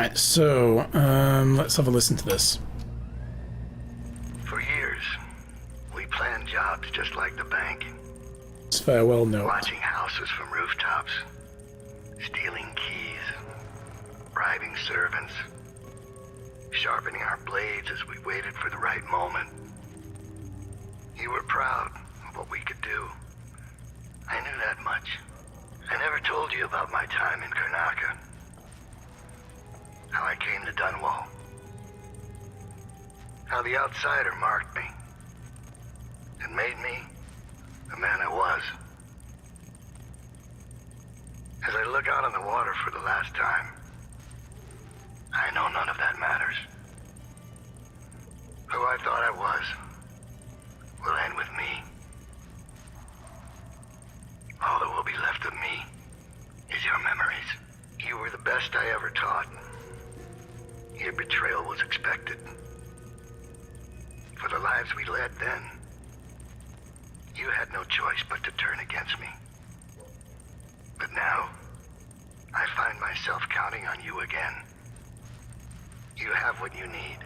Alright, so, let's have a listen to this. For years, we planned jobs just like the bank. It's farewell note. Watching houses from rooftops, stealing keys, bribing servants, sharpening our blades as we waited for the right moment. You were proud of what we could do. I knew that much. I never told you about my time in Karnaka. How I came to Dunwall. How the outsider marked me. And made me the man I was. As I look out on the water for the last time, I know none of that matters. Who I thought I was will end with me. All that will be left of me is your memories. You were the best I ever taught. Your betrayal was expected. For the lives we led then, you had no choice but to turn against me. But now, I find myself counting on you again. You have what you need.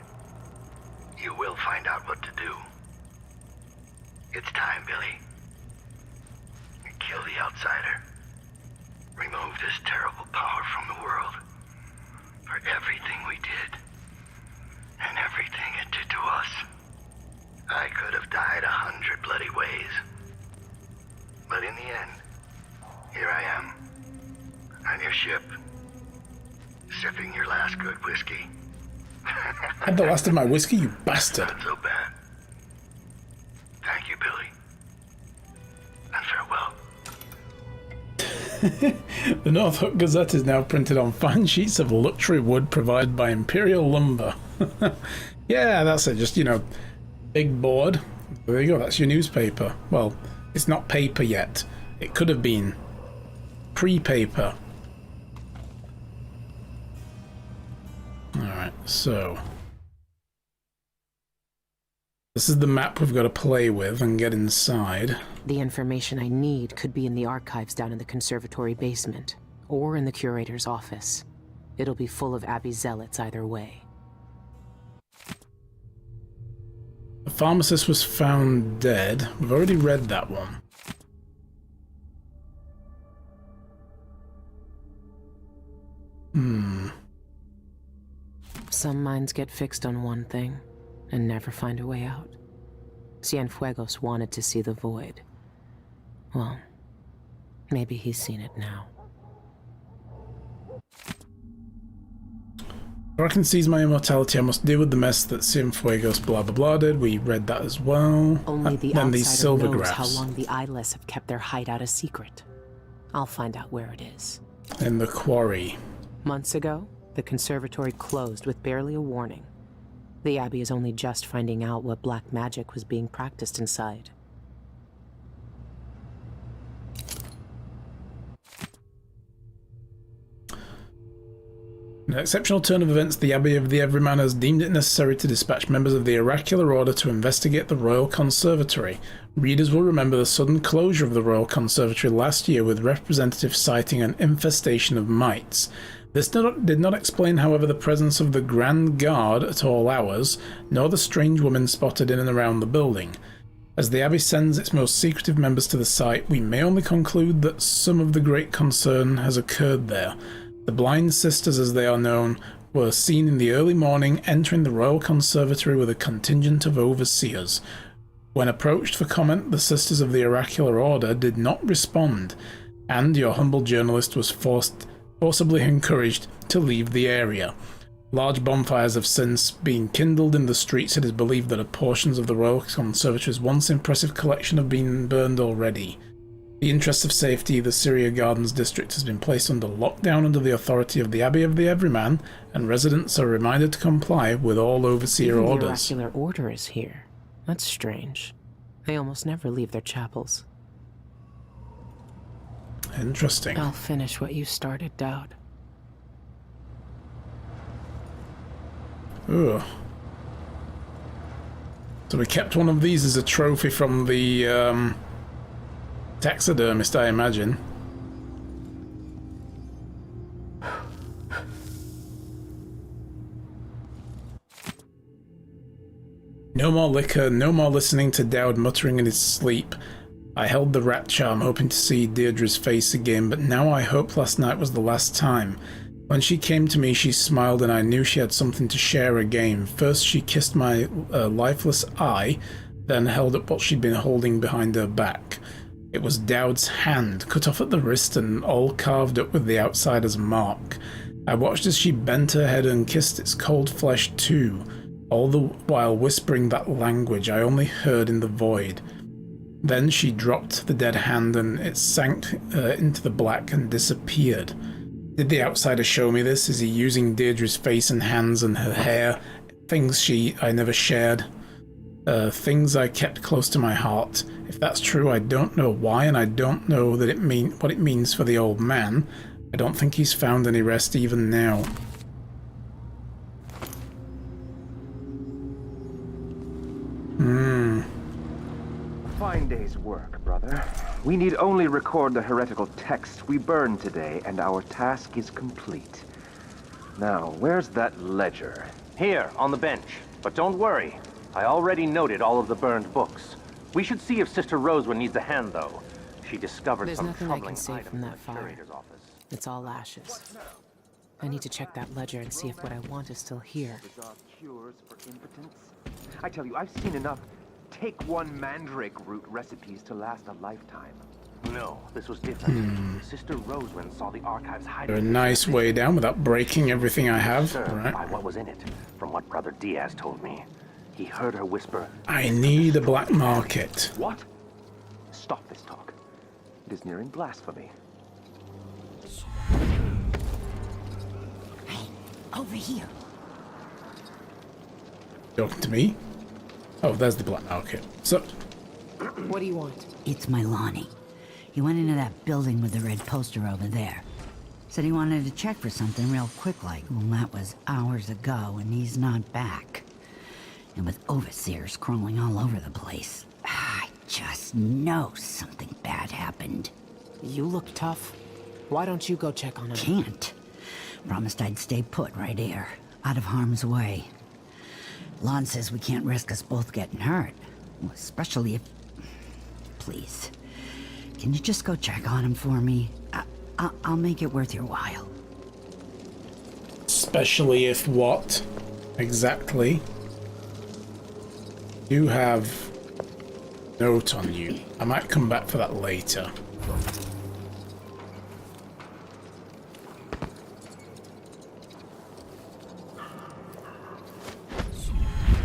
You will find out what to do. It's time, Billy. Kill the outsider. Remove this terrible power from the world. For everything we did. And everything it did to us. I could have died 100 bloody ways. But in the end, here I am. On your ship. Sipping your last good whiskey. Had the last of my whiskey, you bastard. Not so bad. Thank you, Billy. And farewell. The Norfolk Gazette is now printed on fine sheets of luxury wood provided by Imperial Lumber. Yeah, that's it. Just, you know, big board. There you go. That's your newspaper. Well, it's not paper yet. It could have been pre-paper. Alright, so this is the map we've got to play with and get inside. The information I need could be in the archives down in the conservatory basement, or in the curator's office. It'll be full of Abbey zealots either way. The pharmacist was found dead. We've already read that one. Some minds get fixed on one thing, and never find a way out. Cienfuegos wanted to see the void. Well, maybe he's seen it now. If I can seize my immortality, I must deal with the mess that Cienfuegos blah blah blah did. We read that as well. Only the then these outsider silver knows graphs. how long the eyeless have kept their hideout a secret. I'll find out where it is. In the quarry. Months ago, the conservatory closed with barely a warning. The Abbey is only just finding out what black magic was being practiced inside. In an exceptional turn of events, the Abbey of the Everyman has deemed it necessary to dispatch members of the Oracular Order to investigate the Royal Conservatory. Readers will remember the sudden closure of the Royal Conservatory last year, with representatives citing an infestation of mites. This did not explain, however, the presence of the Grand Guard at all hours, nor the strange woman spotted in and around the building. As the Abbey sends its most secretive members to the site, we may only conclude that some of the great concern has occurred there. The Blind Sisters, as they are known, were seen in the early morning entering the Royal Conservatory with a contingent of overseers. When approached for comment, the Sisters of the Oracular Order did not respond, and your humble journalist was forcibly encouraged to leave the area. Large bonfires have since been kindled in the streets. It is believed that portions of the Royal Conservatory's once impressive collection have been burned already. In the interest of safety, the Syria Gardens district has been placed under lockdown under the authority of the Abbey of the Everyman, and residents are reminded to comply with all overseer Even orders. The Oracular Order is here. That's strange. They almost never leave their chapels. Interesting. I'll finish what you started, Dowd. Ugh. So we kept one of these as a trophy from the taxidermist, I imagine. No more liquor, no more listening to Dowd muttering in his sleep. I held the rat charm, hoping to see Deirdre's face again, but now I hoped last night was the last time. When she came to me, she smiled, and I knew she had something to share again. First, she kissed my lifeless eye, then held up what she'd been holding behind her back. It was Dowd's hand, cut off at the wrist and all carved up with the outsider's mark. I watched as she bent her head and kissed its cold flesh too, all the while whispering that language I only heard in the void. Then she dropped the dead hand and it sank into the black and disappeared. Did the outsider show me this? Is he using Deirdre's face and hands and her hair? Things I never shared. Things I kept close to my heart. If that's true, I don't know why, and I don't know that what it means for the old man. I don't think he's found any rest even now. Fine day's work, brother. We need only record the heretical text we burned today, and our task is complete. Now, where's that ledger? Here, on the bench. But don't worry. I already noted all of the burned books. We should see if Sister Rosewood needs a hand, though. She discovered There's some nothing I troubling can save items from that in the fire. curator's office. It's all ashes. I need to check that ledger and see if what I want is still here. Bizarre cures for impotence? I tell you, I've seen enough take-one mandrake root recipes to last a lifetime. No, this was different. Sister Rosewind saw the archives hiding. A nice way down without breaking everything I have. Right. By what was in it, from what Brother Diaz told me. He heard her whisper, I need a black market. What? Stop this talk. It is nearing blasphemy. Hey, over here. Talking to me? Oh, there's the black market. So, What do you want? It's Milani. He went into that building with the red poster over there. Said he wanted to check for something real quick like. Well, that was hours ago, and he's not back. And with overseers crawling all over the place, I just know something bad happened. You look tough. Why don't you go check on him? Can't. Promised I'd stay put right here, out of harm's way. Lon says we can't risk us both getting hurt. Well, especially if... Please. Can you just go check on him for me? I'll make it worth your while. especially if what? Exactly. You have note on you. I might come back for that later.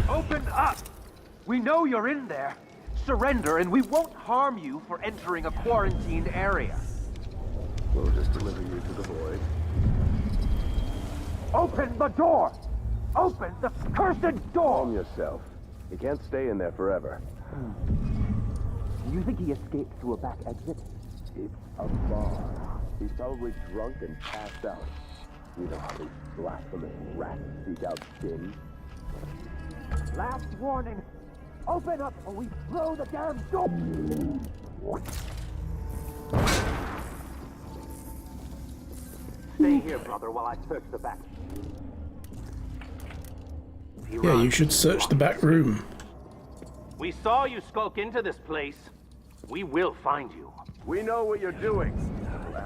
Open up! We know you're in there. Surrender and we won't harm you for entering a quarantined area. We'll just deliver you to the void. Open the door! Open the cursed door! Calm yourself. You can't stay in there forever. Do you think he escaped through a back exit? It's a bar. He's probably drunk and passed out. You know how these blasphemous rats seek out sin. Last warning! Open up or we blow the damn door! Stay here, brother, while I search the back. Yeah, you should search the back room. We saw you skulk into this place. We will find you. We know what you're doing.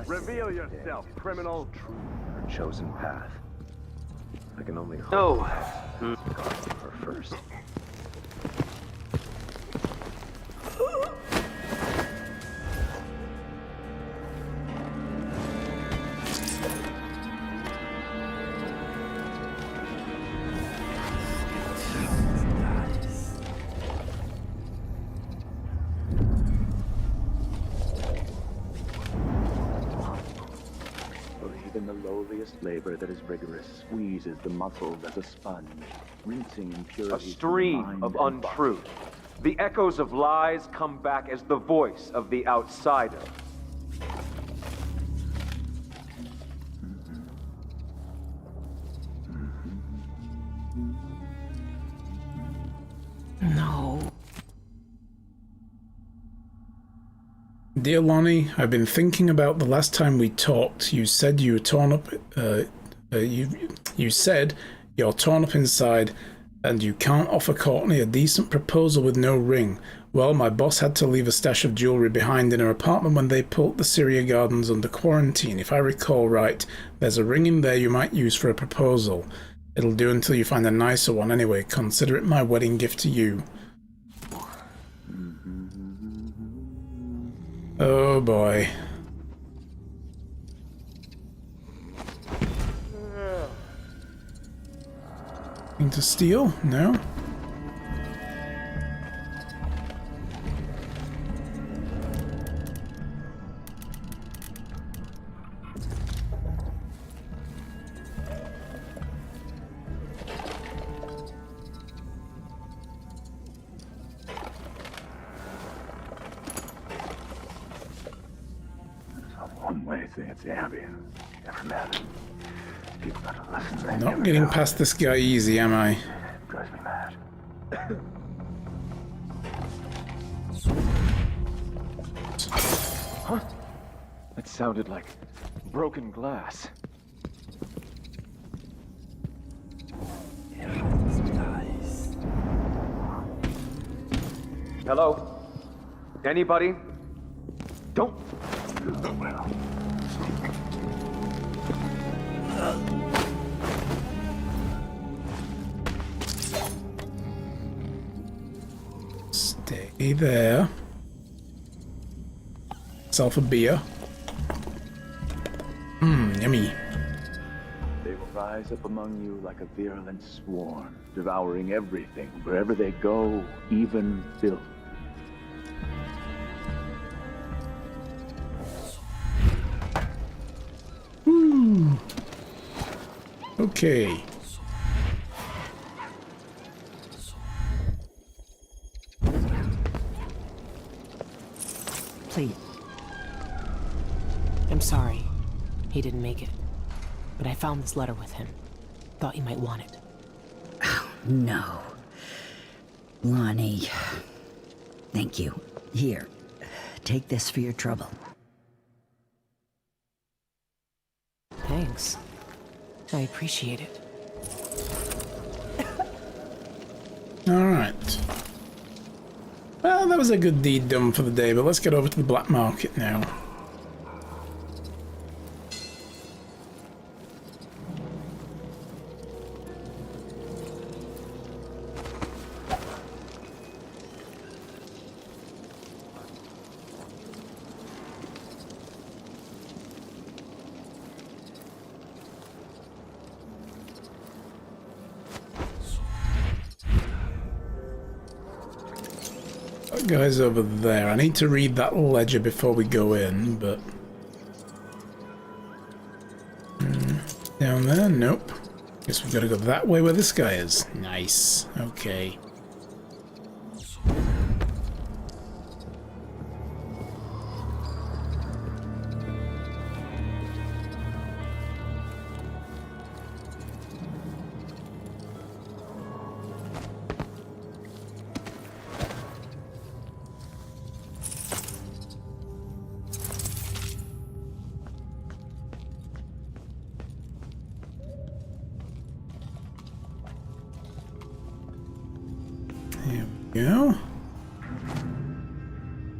Reveal yourself, criminal. Her chosen path. I can only hope No. her first. Even the lowliest labor that is rigorous squeezes the muscles as a sponge, rinsing A impurities. stream of untruth. The echoes of lies come back as the voice of the outsider. No. Dear Lonnie, I've been thinking about the last time we talked. You said you were torn up. You said you're torn up inside And you can't offer Courtney a decent proposal with no ring. Well, my boss had to leave a stash of jewelry behind in her apartment when they pulled the Syria Gardens under quarantine. If I recall right, there's a ring in there you might use for a proposal. It'll do until you find a nicer one anyway. Consider it my wedding gift to you. Oh boy. Anything to steal? No? One way thing at the Abbey. Never met. People gotta listen. They Not never getting know. past this guy easy, am I? Drives me mad. Huh? That sounded like broken glass. Hello? Anybody? Don't. Well. Stay there. Self a beer. Yummy. They will rise up among you like a virulent swarm, devouring everything wherever they go, even filth. Okay. Please. I'm sorry. He didn't make it. But I found this letter with him. Thought you might want it. No. Lonnie. Thank you. Here. Take this for your trouble. Thanks. I appreciate it. Alright. Well, that was a good deed done for the day, but let's get over to the black market now. That guy's over there. I need to read that ledger before we go in, but... Down there? Nope. Guess we've got to go that way where this guy is. Nice. Okay. There we go.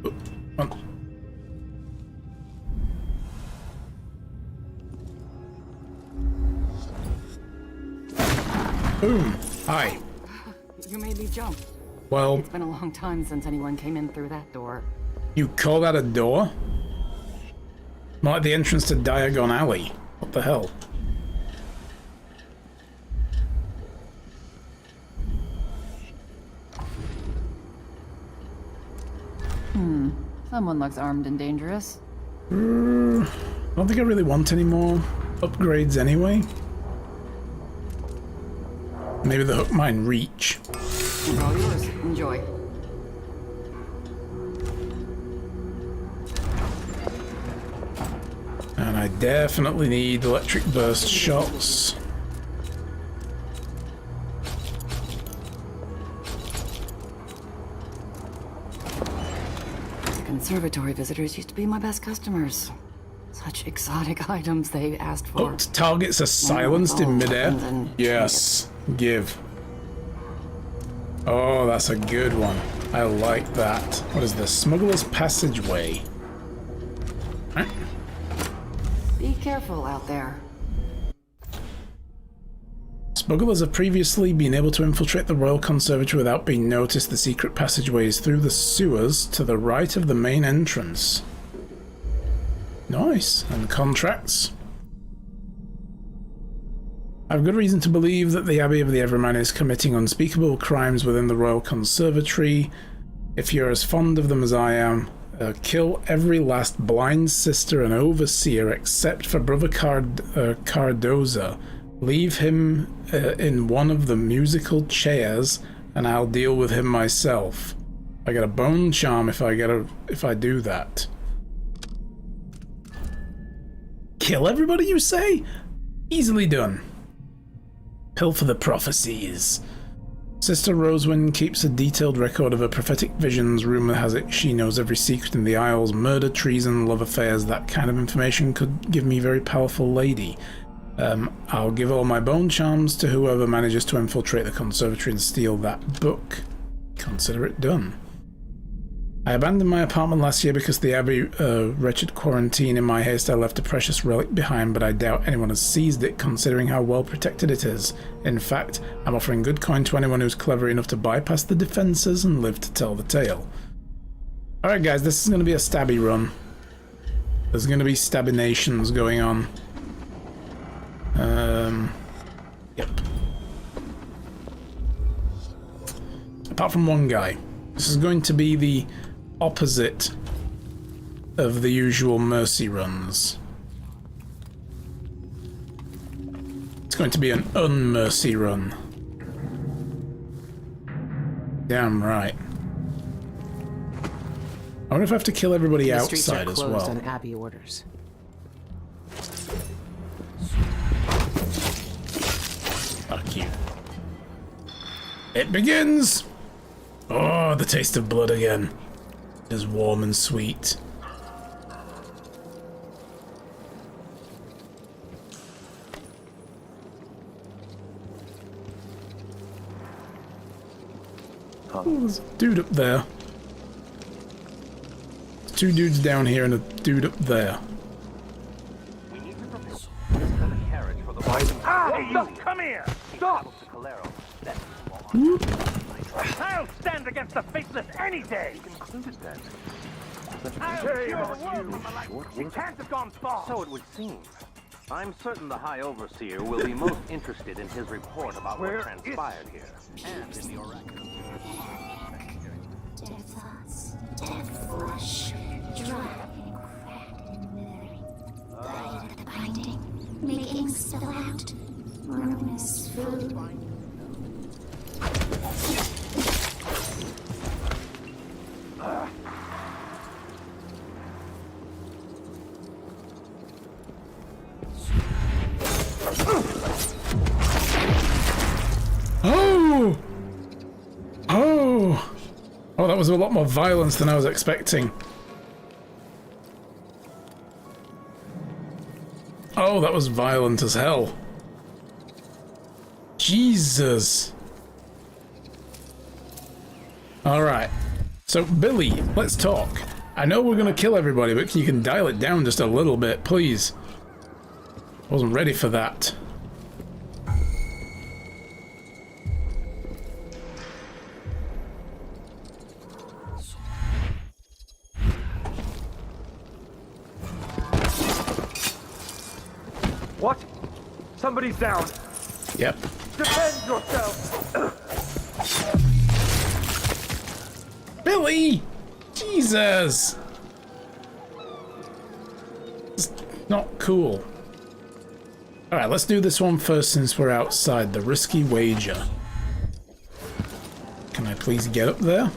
Oh, come on. Boom. Hi. You made me jump. Well, It's been a long time since anyone came in through that door. you call that a door? More like the entrance to Diagon Alley. What the hell? Someone looks armed and dangerous. I don't think I really want any more upgrades anyway. Maybe the hook mine reach. It's all yours. Enjoy. And I definitely need electric burst shots. The conservatory visitors used to be my best customers. Such exotic items they asked for. Hooked targets are silenced in midair. Yes, give. Oh, that's a good one. I like that. What is this? Smuggler's Passageway. Huh? Be careful out there. Smugglers have previously been able to infiltrate the Royal Conservatory without being noticed. The secret passageway is through the sewers to the right of the main entrance. Nice. And contracts. I have good reason to believe that the Abbey of the Everyman is committing unspeakable crimes within the Royal Conservatory. If you're as fond of them as I am, kill every last blind sister and overseer except for Brother Cardoza. Leave him in one of the musical chairs, and I'll deal with him myself. I get a bone charm if I do that. Kill everybody, you say? Easily done. Pilfer the prophecies. Sister Rosewind keeps a detailed record of her prophetic visions. Rumor has it she knows every secret in the Isles. Murder, treason, love affairs. That kind of information could give me very powerful lady. I'll give all my bone charms to whoever manages to infiltrate the conservatory and steal that book. Consider it done. I abandoned my apartment last year because the Abbey wretched quarantine. In my haste I left a precious relic behind, but I doubt anyone has seized it considering how well protected it is. In fact, I'm offering good coin to anyone who's clever enough to bypass the defences and live to tell the tale. Alright guys, this is going to be a stabby run. There's going to be stabinations going on. Yep. Apart from one guy. This is going to be the opposite of the usual mercy runs. It's going to be an unmercy run. Damn right. I wonder if I have to kill everybody outside as well. On Abbey orders. Fuck you. It begins! Oh, the taste of blood again. It is warm and sweet. Oh, there's a dude up there. There's two dudes down here and a dude up there. We need to prepare a carriage for the Hey, you! Come here! Stop! I'll stand against the faceless any day! Concluded then. It can't have gone far! So it would seem. I'm certain the High Overseer will be most interested in his report about what transpired here. And in the oracle. Their thoughts, their flesh, dry and cracked and murmuring, died at the binding, making spill out, ruinous food. Oh! Oh! Oh, that was a lot more violence than I was expecting. Oh, that was violent as hell. Jesus. Alright. So, Billy, let's talk. I know we're gonna kill everybody, but you can dial it down just a little bit, please. I wasn't ready for that. What? Somebody's down. Yep. Defend yourself. Billy! Jesus! It's not cool. Alright, let's do this one first since we're outside. The risky wager. Can I please get up there?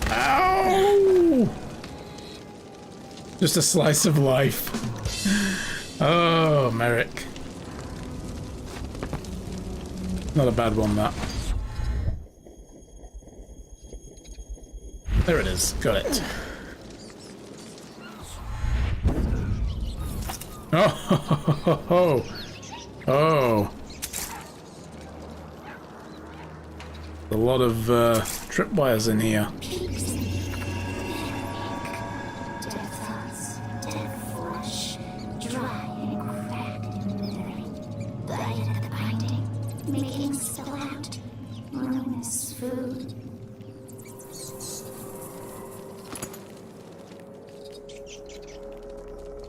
Ow! Just a slice of life. Oh, Merrick. Not a bad one, that. There it is. Got it. Oh, oh, A lot of tripwires in here. Dead thoughts, dead flesh, dry and cracked and withering, diet at the binding, making so out, known as food.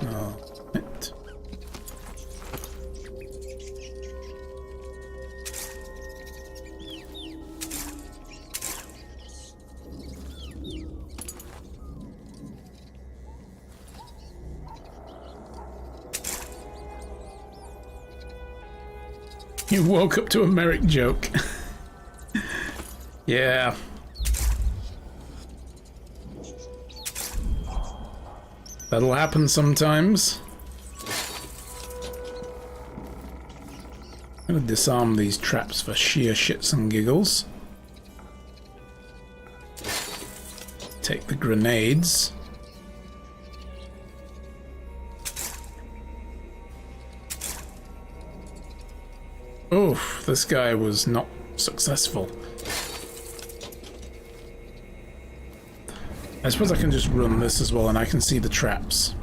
Oh, it. You woke up to a Merrick joke. Yeah. That'll happen sometimes. I'm gonna disarm these traps for sheer shits and giggles. Take the grenades. Oof, this guy was not successful. I suppose I can just run this as well and I can see the traps.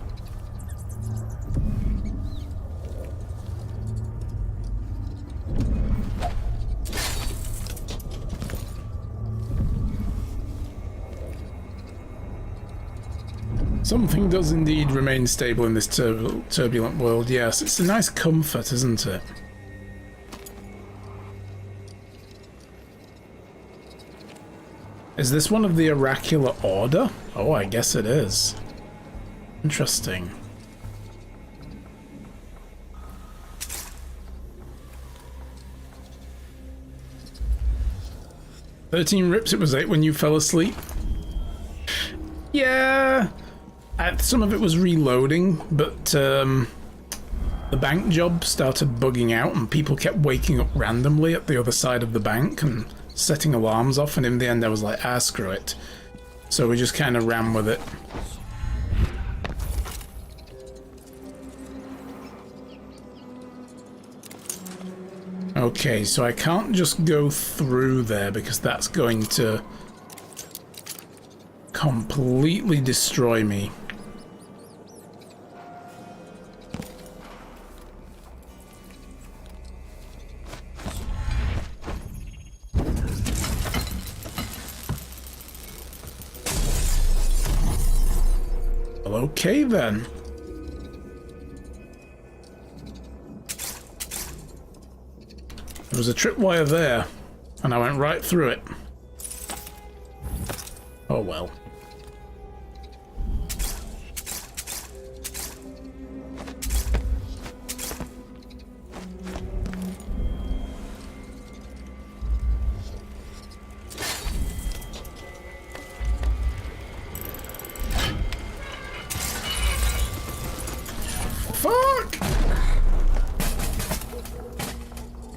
Something does indeed remain stable in this turbulent world, yes. It's a nice comfort, isn't it? Is this one of the oracular order? Oh, I guess it is. Interesting. "13 rips, it was 8 when you fell asleep." Yeah, some of it was reloading, but the bank job started bugging out and people kept waking up randomly at the other side of the bank and setting alarms off, and in the end I was like, screw it. So we just kind of ran with it. Okay, so I can't just go through there because that's going to completely destroy me. Okay then. There was a tripwire there, and I went right through it. Oh well.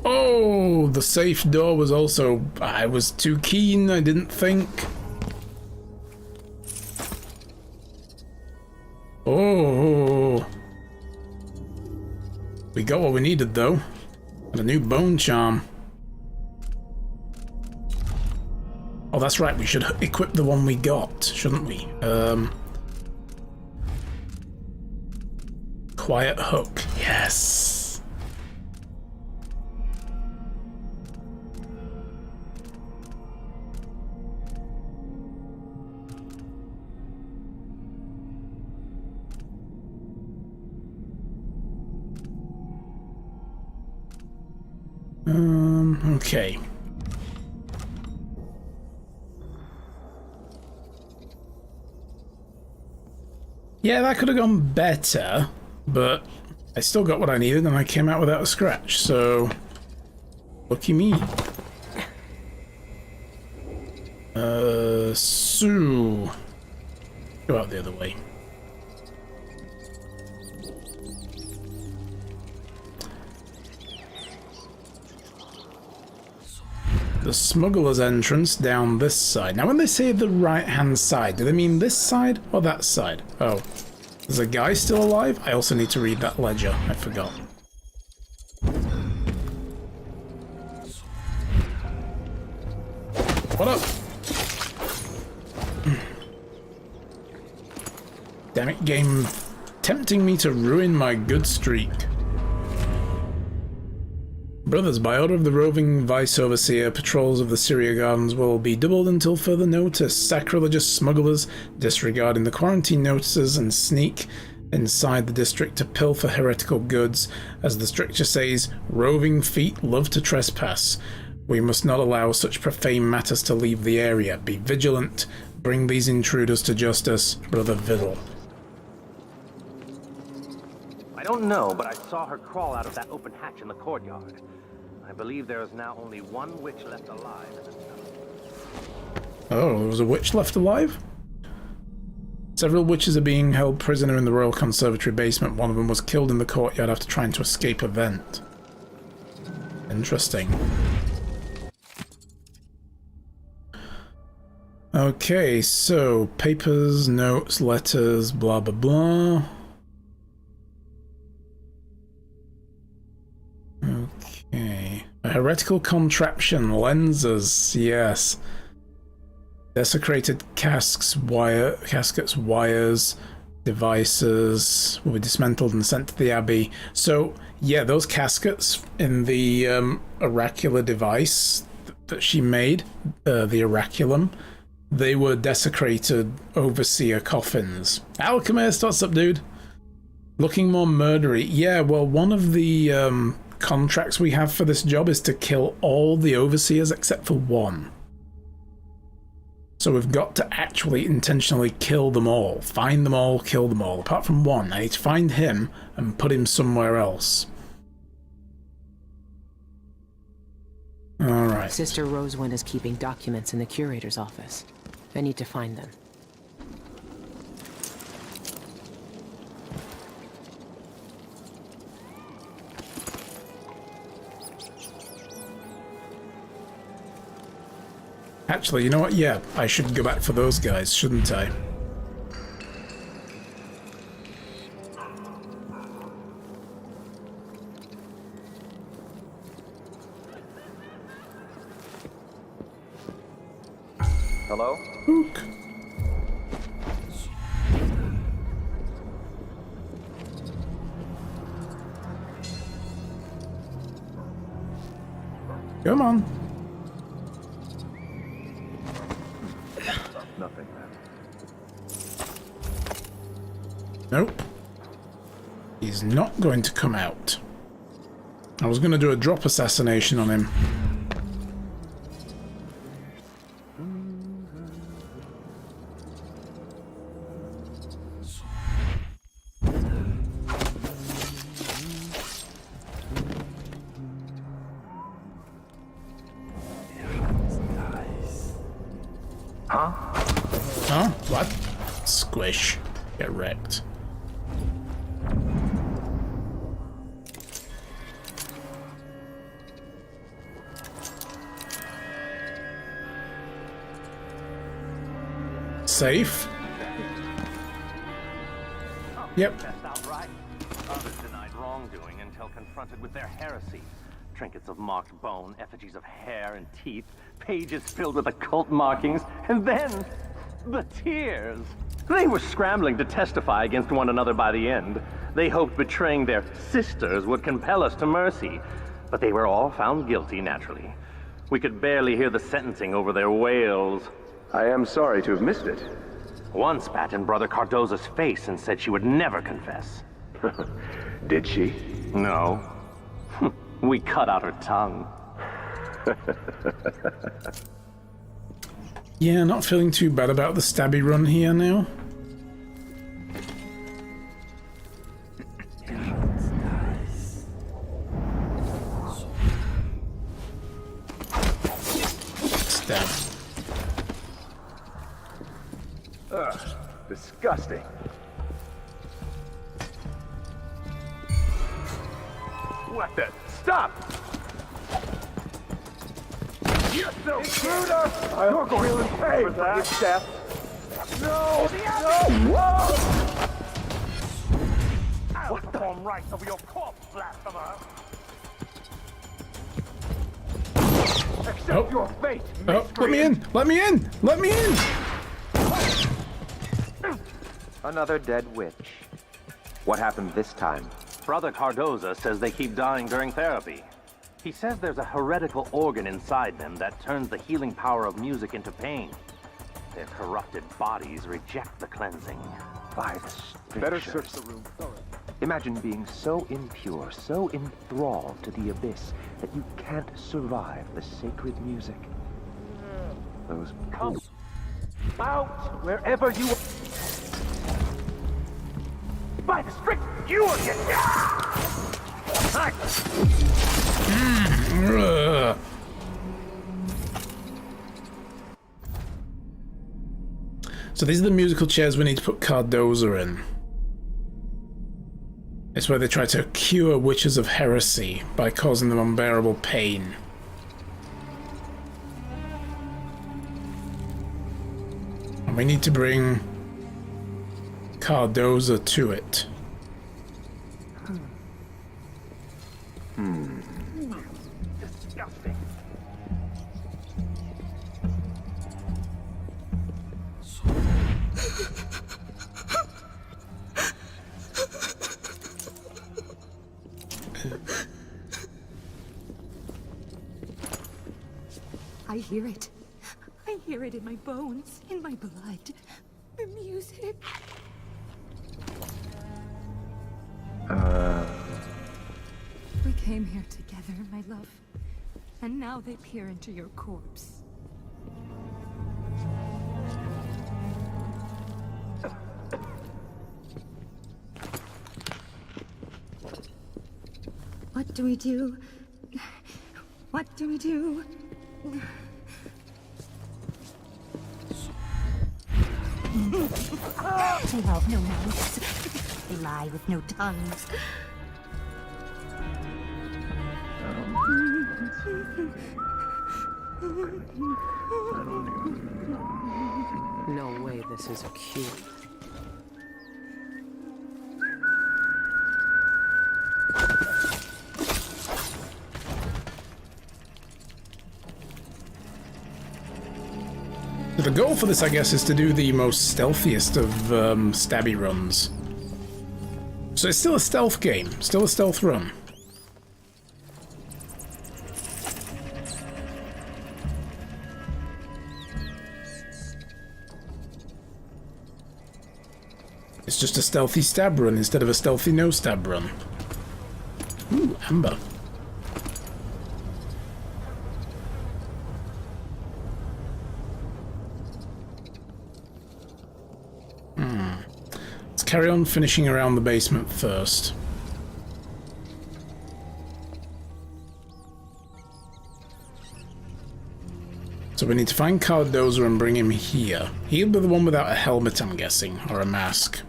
Oh, the safe door was also... I was too keen, I didn't think. Oh. We got what we needed, though. And a new bone charm. Oh, that's right, we should equip the one we got, shouldn't we? Quiet hook, yes. Okay. Yeah, that could have gone better, but I still got what I needed and I came out without a scratch, so lucky me. Sue. Go out the other way. The smuggler's entrance down this side. Now when they say the right-hand side, do they mean this side or that side? Oh, there's a guy still alive? I also need to read that ledger. I forgot. What up? Damn it, game tempting me to ruin my good streak. Brothers, by order of the roving vice overseer, patrols of the Syria Gardens will be doubled until further notice. Sacrilegious smugglers disregarding the quarantine notices and sneak inside the district to pilfer heretical goods. As the stricture says, roving feet love to trespass. We must not allow such profane matters to leave the area. Be vigilant. Bring these intruders to justice. Brother Viddle. I don't know, but I saw her crawl out of that open hatch in the courtyard. I believe there is now only one witch left alive in this town. Oh, there was a witch left alive? Several witches are being held prisoner in the Royal Conservatory basement. One of them was killed in the courtyard after trying to escape a vent. Interesting. Okay, so papers, notes, letters, blah blah blah. Okay. A heretical contraption, lenses, yes. Desecrated caskets, wires, devices will be dismantled and sent to the Abbey. So, yeah, those caskets in the oracular device that she made, the oraculum, they were desecrated overseer coffins. Alchemist, what's up, dude? Looking more murdery. Yeah, well, one of the contracts we have for this job is to kill all the overseers except for one. So we've got to actually intentionally kill them all. Find them all, kill them all. Apart from one. I need to find him and put him somewhere else. Alright. Sister Rosewind is keeping documents in the curator's office. I need to find them. Actually, you know what? Yeah, I should go back for those guys, shouldn't I? Hello? Ook. Come on. Nothing, man. Nope. He's not going to come out. I was going to do a drop assassination on him. Huh? What? Squish. Get wrecked. Safe? Yep. That's outright. Others denied wrongdoing until confronted with their heresy. Trinkets of marked bone, effigies of hair and teeth, pages filled with occult markings, and then the tears. They were scrambling to testify against one another by the end. They hoped betraying their sisters would compel us to mercy, but they were all found guilty, naturally. We could barely hear the sentencing over their wails. I am sorry to have missed it. One spat in Brother Cardoza's face and said she would never confess. Did she? No. We cut out her tongue. Yeah, not feeling too bad about the stabby run here now. Stab. Ugh, disgusting. What the? Stop! You intruder! You're going to pay for that. Death. No! No! What the rights over your corpse, blasphemer! Accept your fate, Oh, let me in! Let me in! Let me in! Another dead witch. What happened this time? Brother Cardoza says they keep dying during therapy. He says there's a heretical organ inside them that turns the healing power of music into pain. Their corrupted bodies reject the cleansing. By the strictures. Better search the room thoroughly. Imagine being so impure, so enthralled to the abyss that you can't survive the sacred music. Those Come out wherever you are. By the strict, you will get Ugh. So these are the musical chairs we need to put Cardoza in. It's where they try to cure witches of heresy by causing them unbearable pain. And we need to bring Cardoza to it. disgusting. I hear it. I hear it in my bones, in my blood. The music. We came here together, my love. And now they peer into your corpse. What do we do? What do we do? They have no mouths. They lie with no tongues. No way this is a cue. The goal for this, I guess, is to do the most stealthiest of stabby runs. So it's still a stealth game, still a stealth run. It's just a stealthy stab run instead of a stealthy no stab run. Ooh, amber. Let's carry on finishing around the basement first. So we need to find Cardoza and bring him here. He'll be the one without a helmet, I'm guessing, or a mask.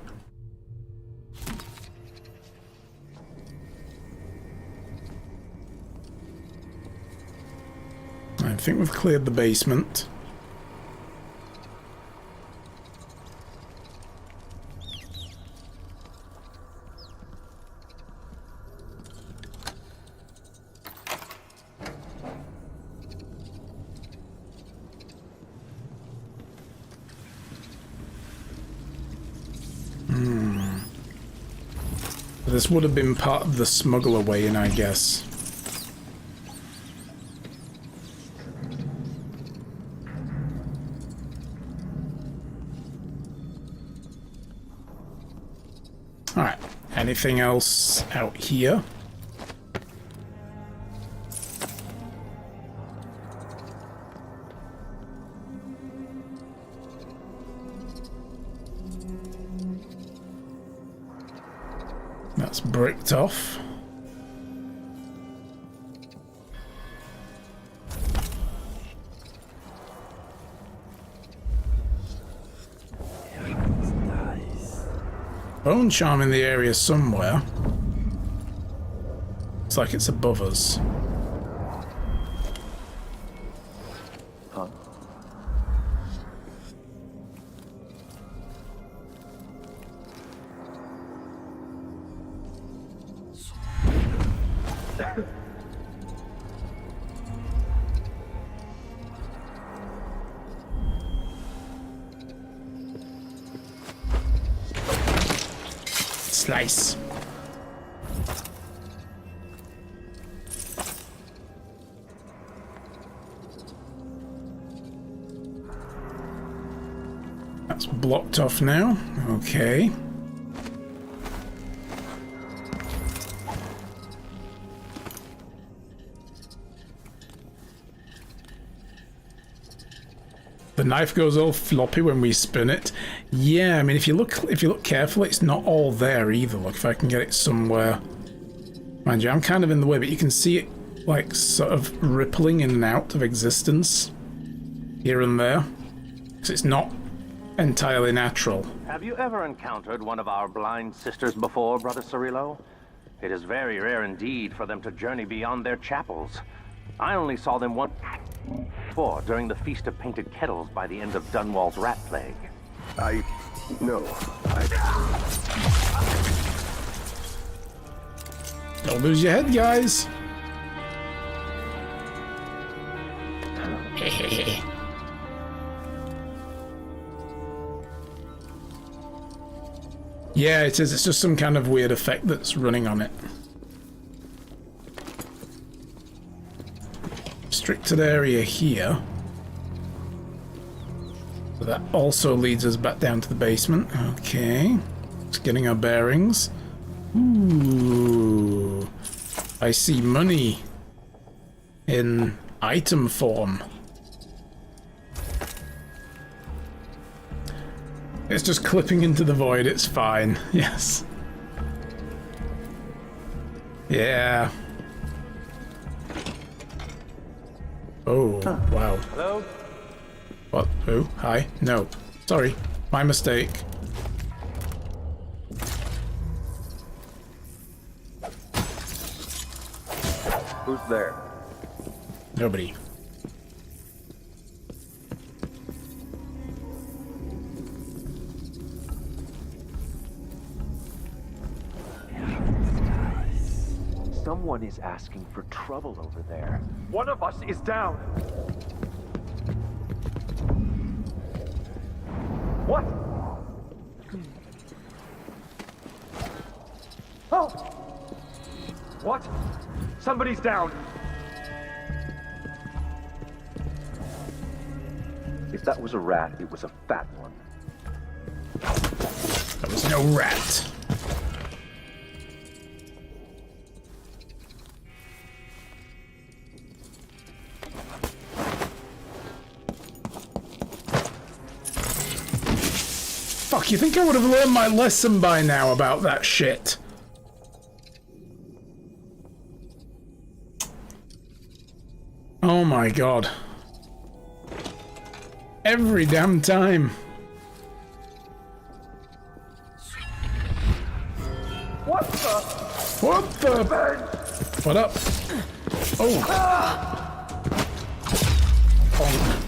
I think we've cleared the basement. This would have been part of the smuggler way in, I guess. Alright, anything else out here? That's bricked off. Bone charm in the area somewhere. It's like it's above us. Huh? Slice. That's blocked off now. Okay. The knife goes all floppy when we spin it. Yeah, I mean, if you look carefully, it's not all there either. Look, if I can get it somewhere. Mind you, I'm kind of in the way, but you can see it like sort of rippling in and out of existence here and there. So it's not entirely natural. Have you ever encountered one of our blind sisters before, Brother Cirillo? It is very rare indeed for them to journey beyond their chapels. I only saw them once before, during the Feast of Painted Kettles by the end of Dunwall's rat plague. Don't lose your head, guys. Yeah, it is. It's just some kind of weird effect that's running on it. Restricted area here. So that also leads us back down to the basement. Okay. Just getting our bearings. Ooh. I see money in item form. It's just clipping into the void, it's fine. Yes. Yeah. Oh, wow. Hello? What? Who? Hi? No. Sorry. My mistake. Who's there? Nobody. Someone is asking for trouble over there. One of us is down! What? Oh! What? Somebody's down! If that was a rat, it was a fat one. That was no rat. Fuck, you think I would have learned my lesson by now about that shit? Oh my god. Every damn time. What the? What the? What up? Oh. Bonk.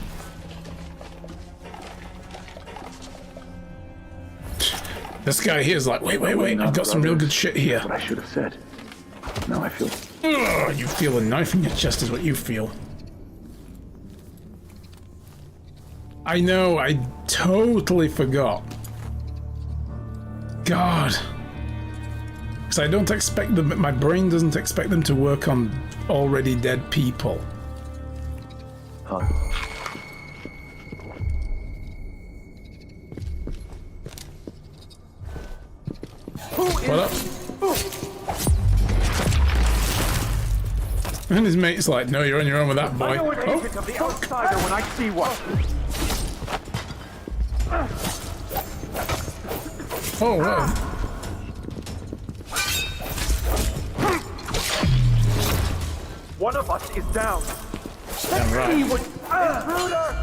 This guy here is like, wait, I've got some real good shit here. What I should have said. Now I feel... Ugh, you feel a knife in your chest is what you feel. I know, I totally forgot. God. Because I don't expect them, my brain doesn't expect them to work on already dead people. Huh. What up? And his mate's like, no, you're on your own with that boy. I know an agent of the outsider when I see one. Oh, wow. One of us is down. Damn right. Intruder!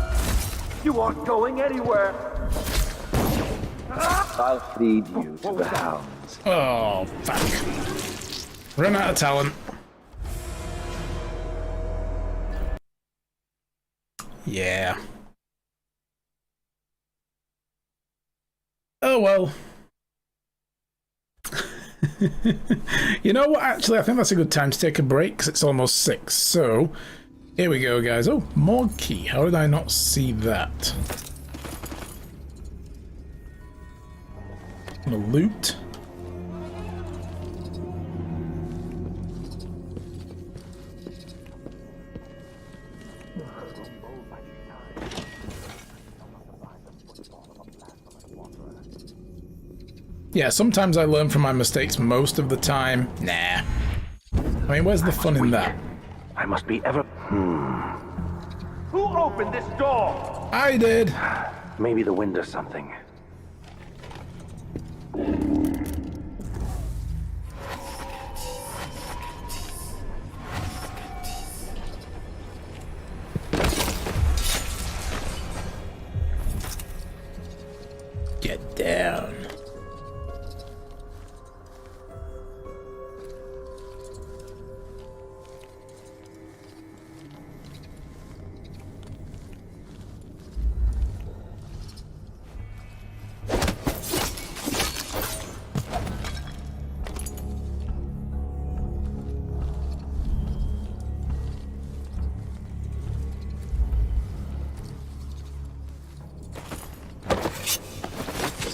You aren't going anywhere. I'll feed you to the hounds. Oh, fuck. Run out of talent. Yeah. Oh, well. You know what, actually, I think that's a good time to take a break, because it's almost 6. So, here we go, guys. Oh, more key. How did I not see that? I'm gonna loot. Yeah, sometimes I learn from my mistakes. Most of the time, nah. I mean, where's the fun in that? I must be ever... Who opened this door? I did. Maybe the wind or something. Get down.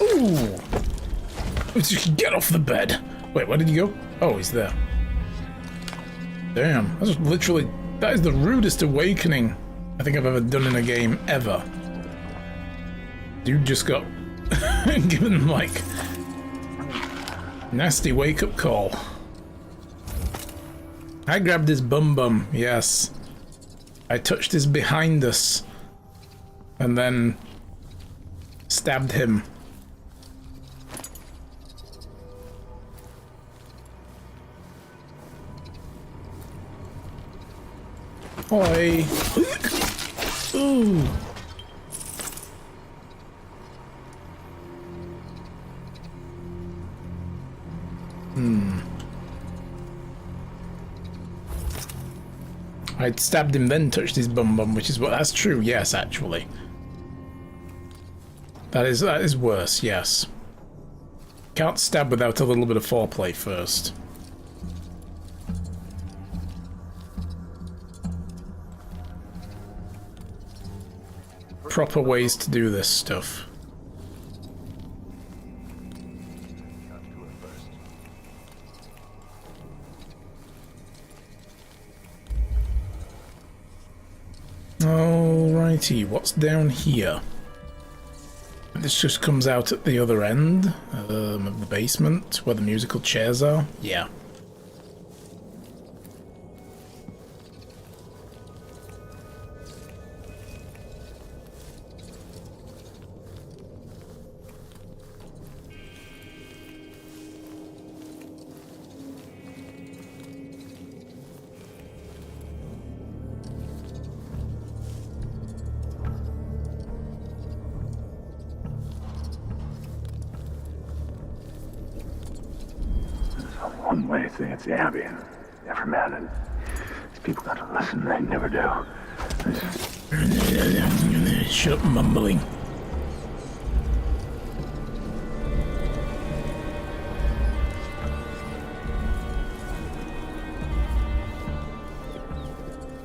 Ooh! Just get off the bed. Wait, where did he go? Oh, he's there. Damn, that's literally... That is the rudest awakening I think I've ever done in a game, ever. Dude just got given, like, nasty wake-up call. I grabbed his bum, yes. I touched his behind us. And then stabbed him. Oi. Ooh. I'd stabbed him, then touched his bum, which is what... That's true, yes, actually. That is worse, yes. Can't stab without a little bit of foreplay first. Proper ways to do this stuff. Alrighty, what's down here? This just comes out at the other end of the basement, where the musical chairs are? Yeah. One way to say it's the Abbey, and every man, and these people gotta listen, they never do. Shut up, mumbling.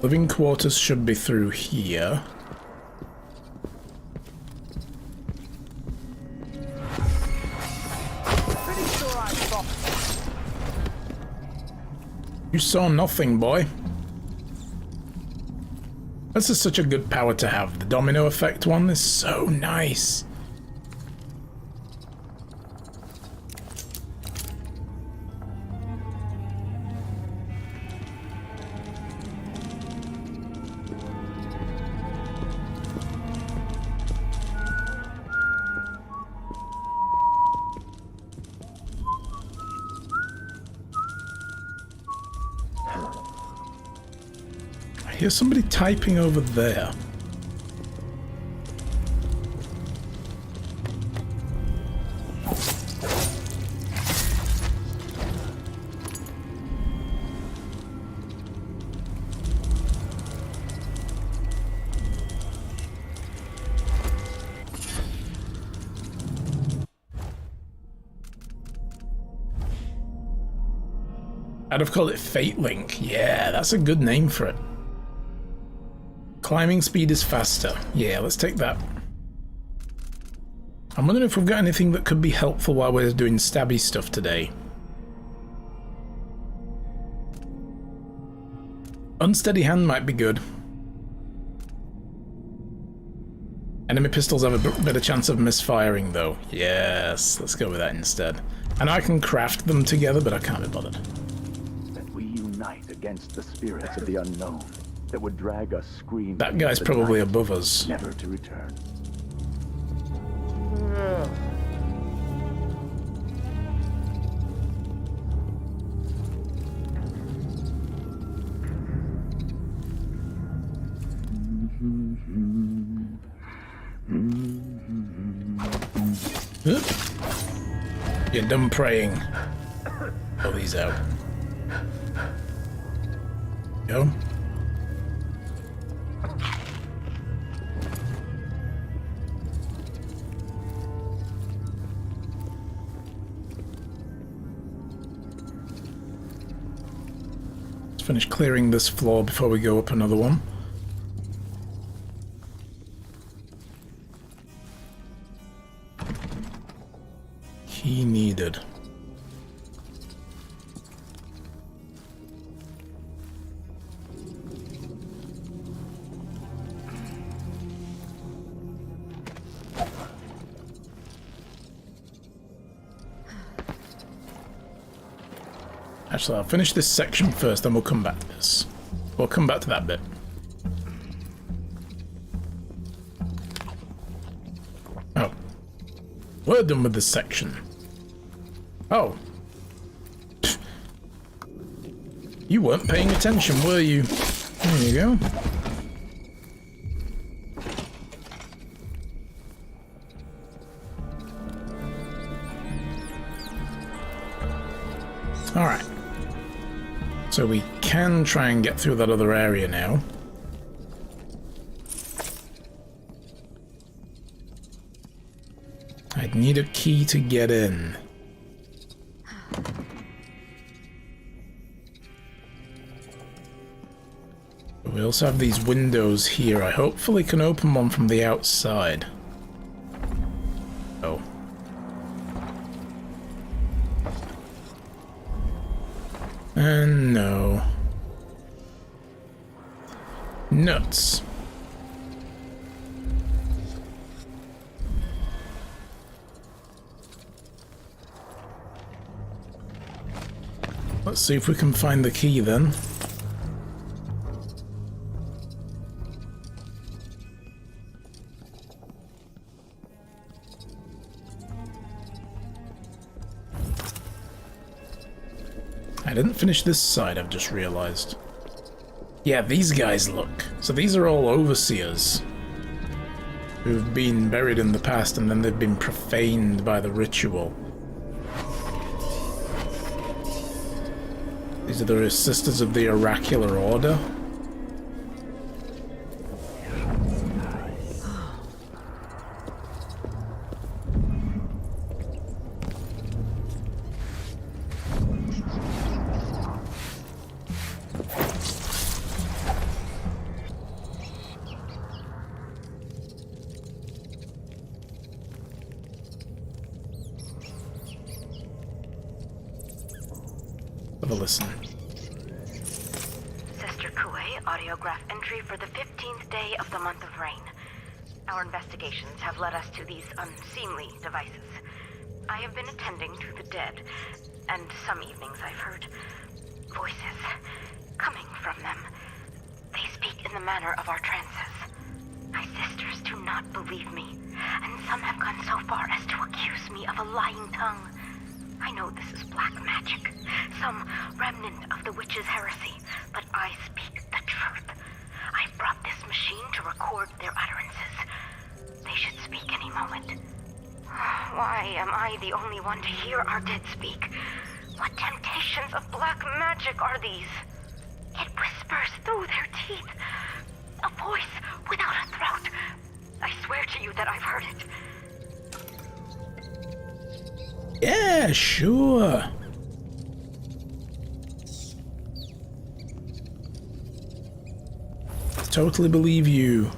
Living quarters should be through here. You saw nothing, boy. This is such a good power to have. The domino effect one is so nice. I hear somebody typing over there. I'd have called it Fate Link. Yeah, that's a good name for it. Climbing speed is faster. Yeah, let's take that. I'm wondering if we've got anything that could be helpful while we're doing stabby stuff today. Unsteady hand might be good. Enemy pistols have a better chance of misfiring, though. Yes, let's go with that instead. And I can craft them together, but I can't be bothered. That we unite against the spirits of the unknown that would drag us screaming. That guy's into the probably night, above us. never to return. You're done praying. Pull these out. Go. Let's finish clearing this floor before we go up another one. Key needed. Actually, I'll finish this section first, then we'll come back to this. We'll come back to that bit. Oh. We're done with this section. Oh. You weren't paying attention, were you? There you go. Alright. So we can try and get through that other area now. I'd need a key to get in. We also have these windows here. I hopefully can open one from the outside. Oh. And no. Nuts. Let's see if we can find the key then. I didn't finish this side, I've just realized. Yeah, these guys look. So these are all overseers who've been buried in the past and then they've been profaned by the ritual. These are the sisters of the oracular order. Have a listen. Sister Kuei, audiograph entry for the 15th day of the month of rain. Our investigations have led us to these unseemly devices. I have been attending to the dead, and some evenings I've heard voices coming from them. They speak in the manner of our trances. My sisters do not believe me, and some have gone so far as to accuse me of a lying tongue. I know this is black magic, some remnant of the witch's heresy, but I speak the truth. I brought this machine to record their utterances. They should speak any moment. Why am I the only one to hear our dead speak? What temptations of black magic are these? It whispers through their teeth. A voice without a throat. I swear to you that I've heard it. Yeah, sure. Totally believe you.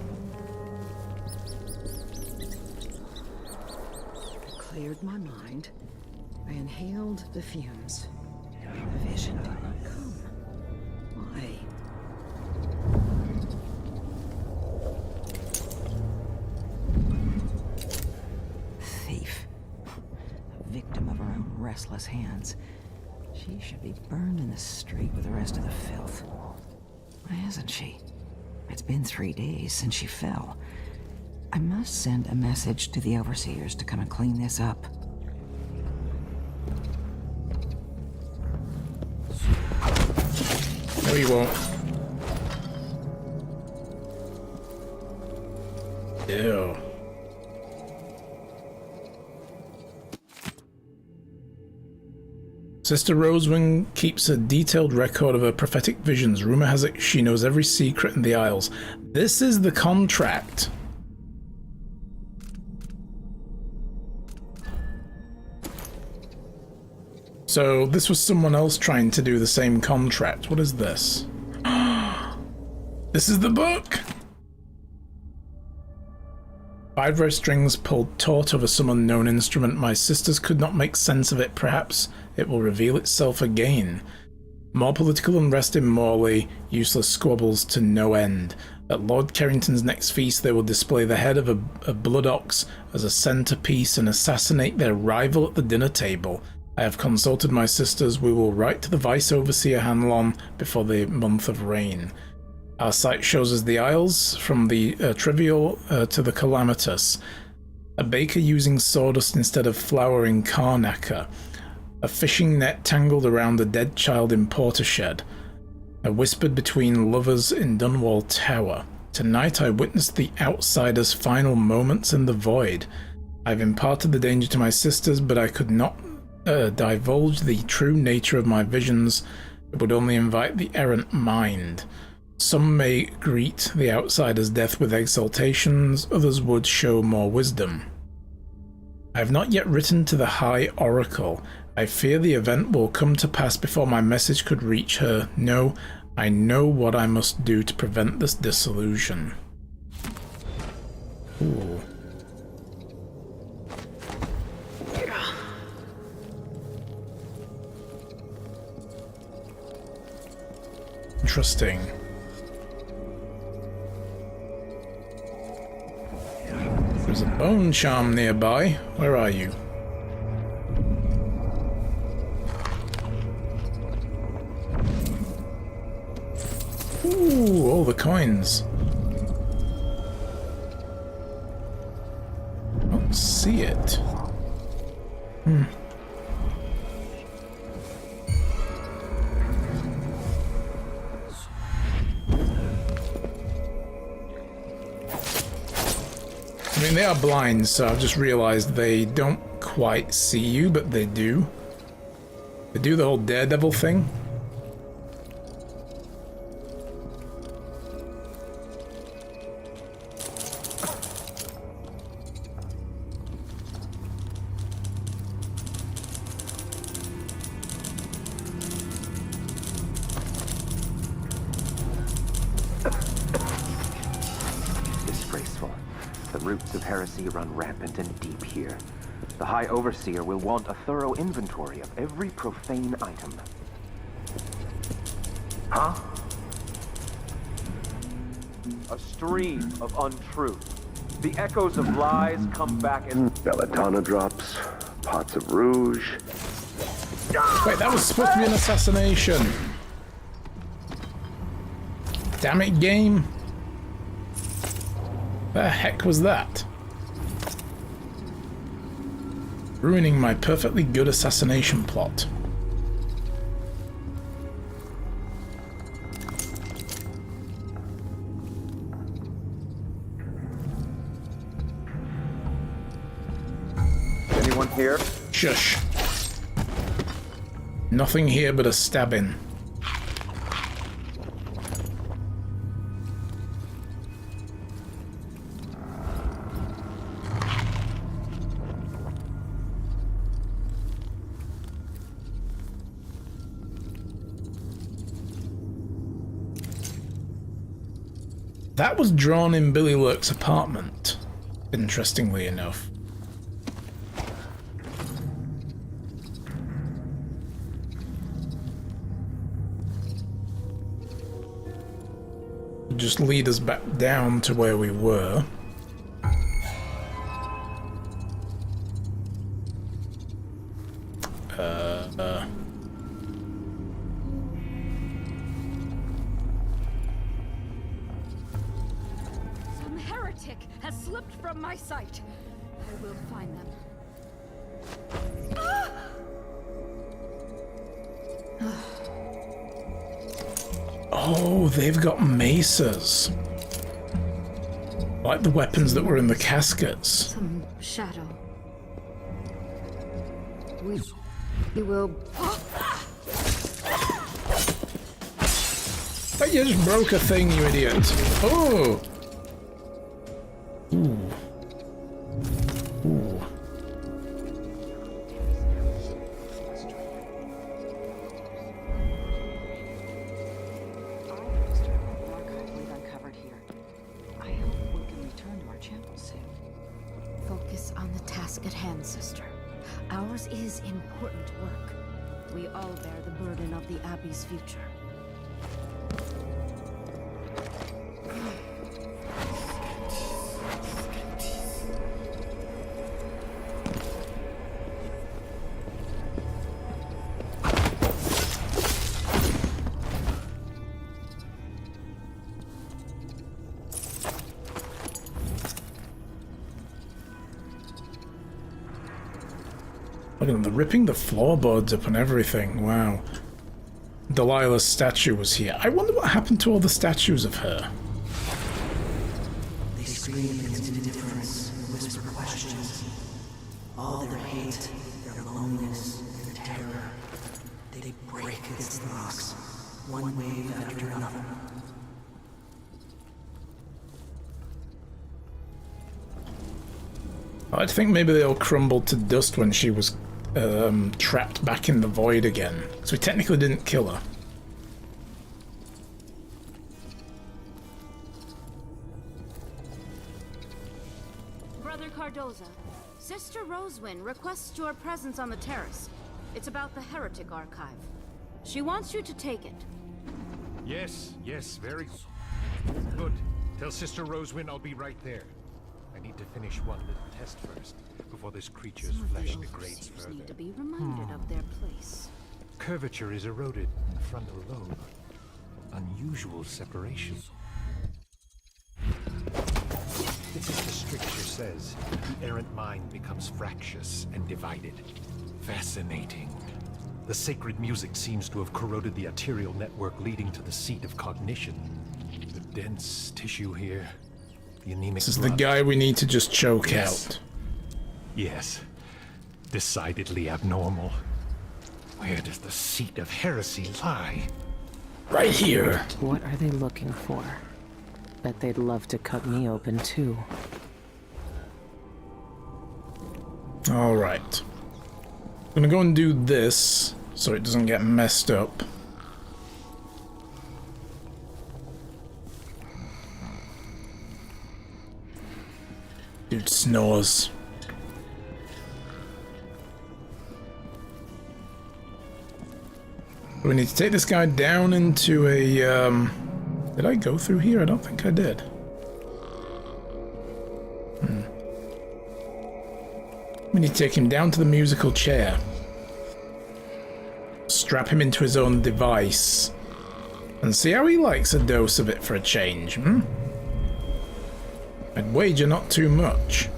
Cleared my mind. I inhaled the fumes. The vision did not come. Why? restless hands. She should be burned in the street with the rest of the filth. Why isn't she? It's been 3 days since she fell. I must send a message to the overseers to come and clean this up. No, you won't. Ew. Sister Rosewing keeps a detailed record of her prophetic visions. Rumor has it she knows every secret in the Isles. This is the contract. So this was someone else trying to do the same contract. What is this? This is the book! 5 red strings pulled taut over some unknown instrument. My sisters could not make sense of it. Perhaps it will reveal itself again. More political unrest in Morley, useless squabbles to no end. At Lord Carrington's next feast they will display the head of a blood ox as a centerpiece and assassinate their rival at the dinner table. I have consulted my sisters. We will write to the Vice Overseer Hanlon before the month of rain. Our site shows us the Isles, from the trivial to the calamitous. A baker using sawdust instead of flour in Karnaca. A fishing net tangled around a dead child in Portishead. I whispered between lovers in Dunwall Tower. Tonight I witnessed the outsider's final moments in the void. I've imparted the danger to my sisters, but I could not divulge the true nature of my visions. It would only invite the errant mind. Some may greet the outsider's death with exultations, others would show more wisdom. I have not yet written to the High Oracle. I fear the event will come to pass before my message could reach her. No, I know what I must do to prevent this disillusion. Ooh. Interesting. There's a bone charm nearby. Where are you? Ooh, all the coins. I don't see it. I mean, they are blind, so I've just realized they don't quite see you, but they do. They do the whole Daredevil thing. Disgraceful. The roots of heresy run rampant and deep here. The High Overseer will want a thorough inventory of every profane item. Huh? A stream of untruth. The echoes of lies come back in... Belladonna drops, pots of rouge. Wait, that was supposed to be an assassination. Damn it, game. The heck was that? Ruining my perfectly good assassination plot. Anyone here? Shush. Nothing here but a stabbing. That was drawn in Billy Lurk's apartment, interestingly enough. Just lead us back down to where we were. Some heretic has slipped from my sight. I will find them. Oh, they've got maces. Like the weapons that were in the caskets. Some shadow. We will. But you just broke a thing, you idiot. Oh! Ooh. Ooh. Focus on the task at hand, sister. Ours is important work. We all bear the burden of the Abbey's future. Look at them, they're ripping the floorboards up and everything. Wow. Delilah's statue was here. I wonder what happened to all the statues of her. They scream against indifference, whisper questions. All their hate, their loneliness, their terror. They break against the rocks, one wave after another. I think maybe they all crumbled to dust when she was trapped back in the void again. So we technically didn't kill her. Brother Cardoza, Sister Rosewyn requests your presence on the terrace. It's about the Heretic Archive. She wants you to take it. Yes, very good. Tell Sister Rosewyn I'll be right there. I need to finish one little test first, before this creature's flesh degrades further. Need to be reminded of their place. Curvature is eroded in the frontal lobe. Unusual separation. As the stricture says, the errant mind becomes fractious and divided. Fascinating. The sacred music seems to have corroded the arterial network leading to the seat of cognition. The dense tissue here. The anemic This is the guy we need to just choke out. Yes. Decidedly abnormal. Where does the seat of heresy lie? Right here. What are they looking for? Bet they'd love to cut me open too. Alright. I'm gonna go and do this so it doesn't get messed up. Dude snores. We need to take this guy down into a, Did I go through here? I don't think I did. We need to take him down to the musical chair. Strap him into his own device. And see how he likes a dose of it for a change, I'd wager not too much.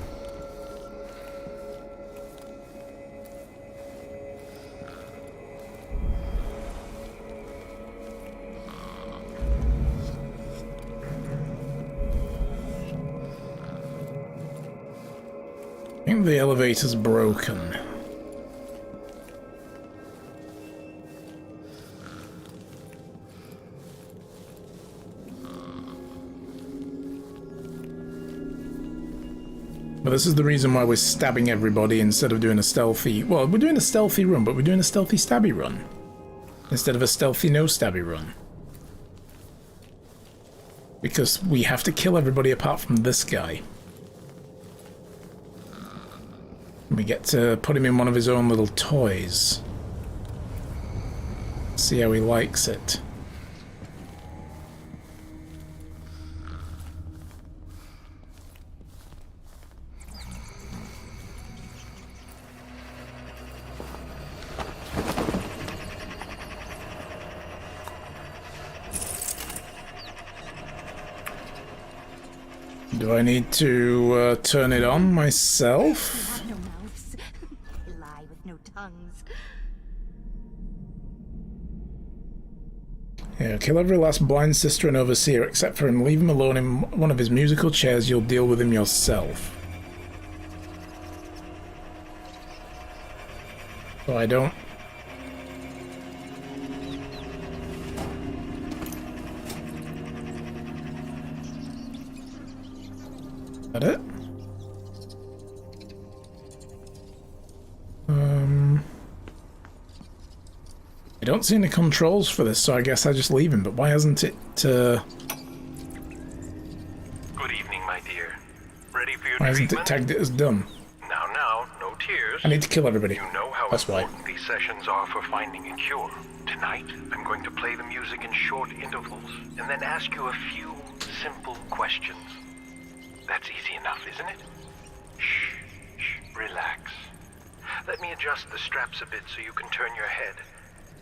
I think the elevator's broken. But this is the reason why we're stabbing everybody instead of doing a stealthy... Well, we're doing a stealthy run, but we're doing a stealthy stabby run. Instead of a stealthy no stabby run. Because we have to kill everybody apart from this guy. We get to put him in one of his own little toys. See how he likes it. Do I need to turn it on myself? No mouths. Lie with no tongues. Yeah, kill every last blind sister and overseer except for him. Leave him alone in one of his musical chairs. You'll deal with him yourself. So I don't... Is that it? I don't see any controls for this, so I guess I just leave him, but why hasn't it, Good evening, my dear. Ready for your why hasn't it tagged it as done? Now, no tears. I need to kill everybody. You know how That's why. important these sessions are for finding a cure. Tonight, I'm going to play the music in short intervals, and then ask you a few simple questions. That's easy enough, isn't it? Shh, relax. Let me adjust the straps a bit so you can turn your head.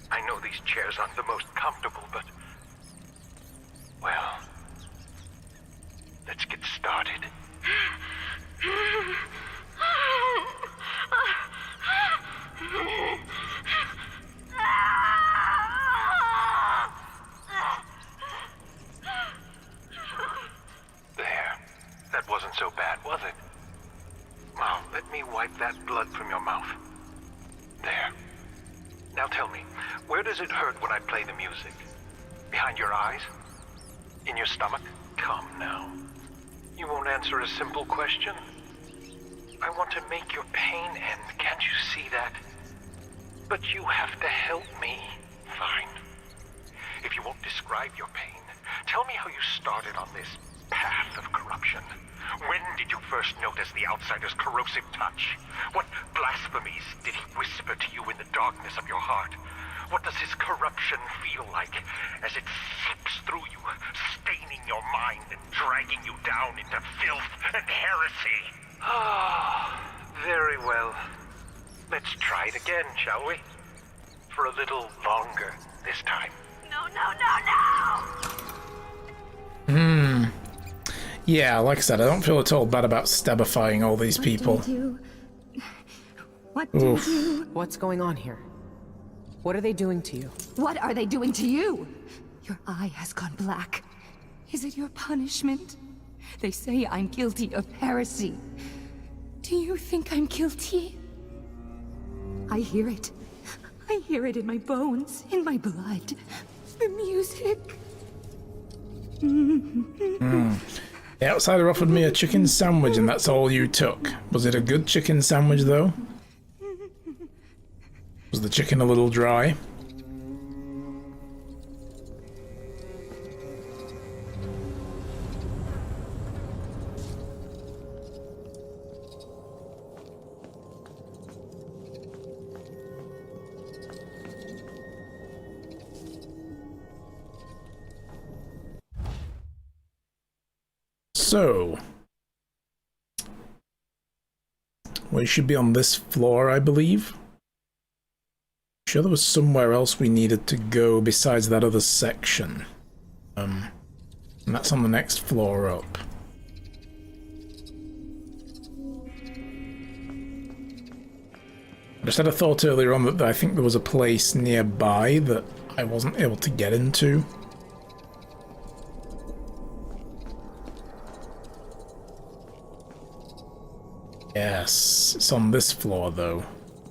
I know these chairs aren't the most comfortable, but... well... let's get started. There. That wasn't so bad, was it? Now, let me wipe that blood from your mouth. There. Now tell me, where does it hurt when I play the music? Behind your eyes? In your stomach? Come now. You won't answer a simple question? I want to make your pain end, can't you see that? But you have to help me. Fine. If you won't describe your pain, tell me how you started on this path of corruption. When did you first notice the outsider's corrosive touch? What blasphemies did he whisper to you in the darkness of your heart? What does his corruption feel like as it seeps through you, staining your mind and dragging you down into filth and heresy? Ah, very well. Let's try it again, shall we? For a little longer this time. No. Yeah, like I said, I don't feel at all bad about stabifying all these people. What do you do? What's going on here? What are they doing to you? What are they doing to you? Your eye has gone black. Is it your punishment? They say I'm guilty of heresy. Do you think I'm guilty? I hear it. I hear it in my bones, in my blood. The music. The outsider offered me a chicken sandwich and that's all you took. Was it a good chicken sandwich though? Was the chicken a little dry? So, we should be on this floor, I believe. Sure there was somewhere else we needed to go besides that other section. And that's on the next floor up. I just had a thought earlier on that I think there was a place nearby that I wasn't able to get into. Yes, it's on this floor though.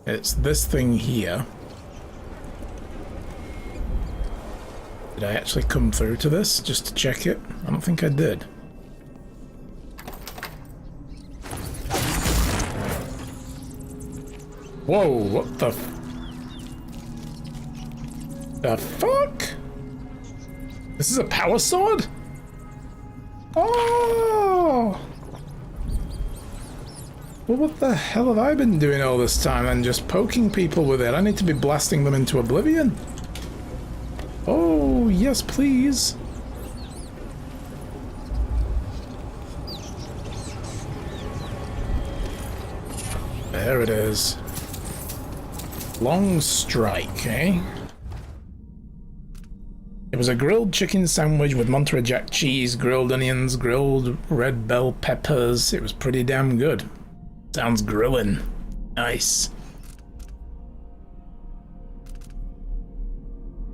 It's this thing here. Did I actually come through to this just to check it? I don't think I did. Whoa, what the fuck? This is a power sword? Oh! Well, what the hell have I been doing all this time and just poking people with it? I need to be blasting them into oblivion. Oh, yes, please. There it is. Long strike, eh? It was a grilled chicken sandwich with Monterey Jack cheese, grilled onions, grilled red bell peppers. It was pretty damn good. Sounds grilling. Nice.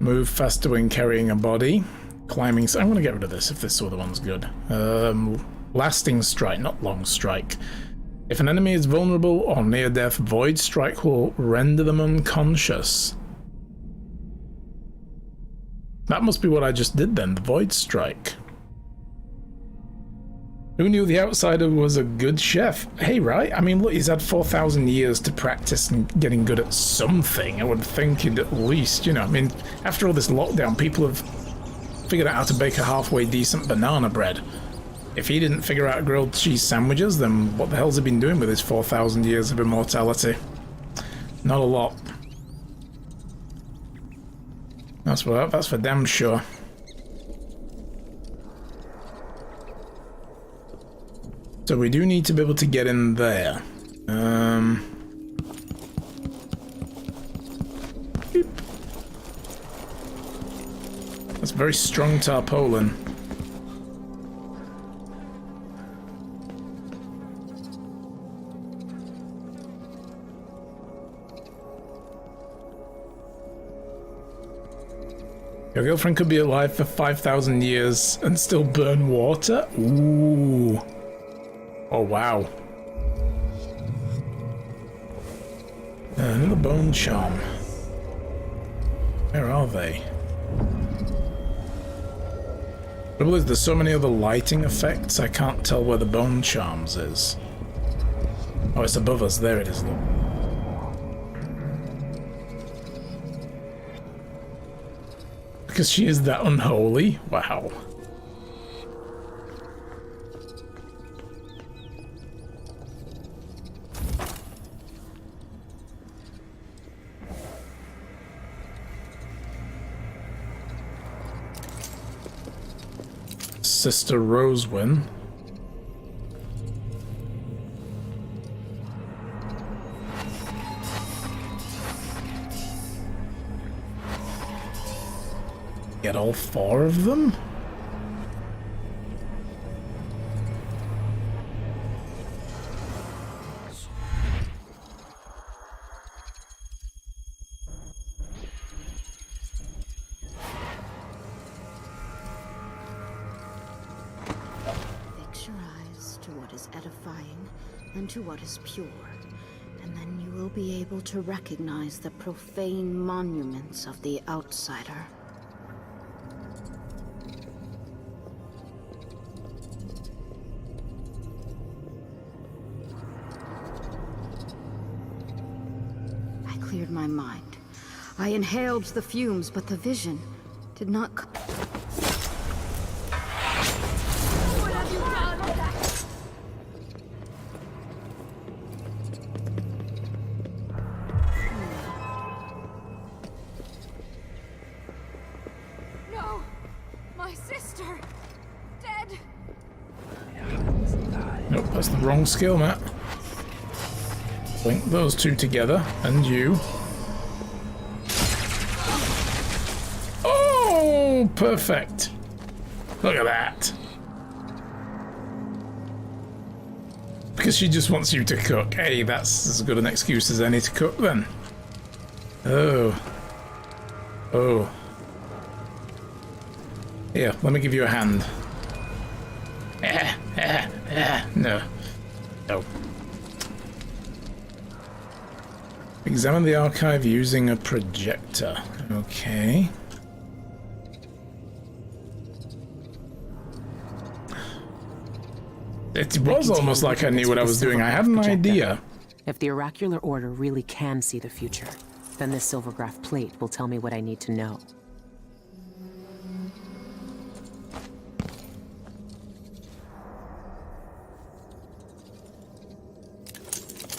Move faster when carrying a body. Climbing. I'm going to get rid of this if this other one's good. Lasting strike, not long strike. If an enemy is vulnerable or near death, Void Strike will render them unconscious. That must be what I just did then, the Void Strike. Who knew the Outsider was a good chef? Hey, right? I mean, look, he's had 4,000 years to practice and getting good at something. I would think he'd at least, you know, I mean, after all this lockdown, people have figured out how to bake a halfway decent banana bread. If he didn't figure out grilled cheese sandwiches, then what the hell's he been doing with his 4,000 years of immortality? Not a lot. That's for damn sure. So we do need to be able to get in there. Beep. That's very strong tarpaulin. Your girlfriend could be alive for 5,000 years and still burn water? Ooh. Oh, wow. Another bone charm. Where are they? The trouble is, there's so many other lighting effects, I can't tell where the bone charms is. Oh, it's above us. There it is, look. Because she is that unholy? Wow. Sister Rosewin. Get all 4 of them? Fix your eyes to what is edifying and to what is pure, and then you will be able to recognize the profane monuments of the Outsider. Cleared my mind. I inhaled the fumes, but the vision did not. What have you done? No, my sister, dead. Nope, that's the wrong skill, Matt. Link those 2 together, and you. Oh, perfect. Look at that. Because she just wants you to cook. Hey, that's as good an excuse as any to cook then. Oh. Oh. Here, let me give you a hand. No. No. Examine the archive using a projector. Okay. It was almost like I knew what I was doing. I had an idea. If the oracular order really can see the future, then this silvergraph plate will tell me what I need to know.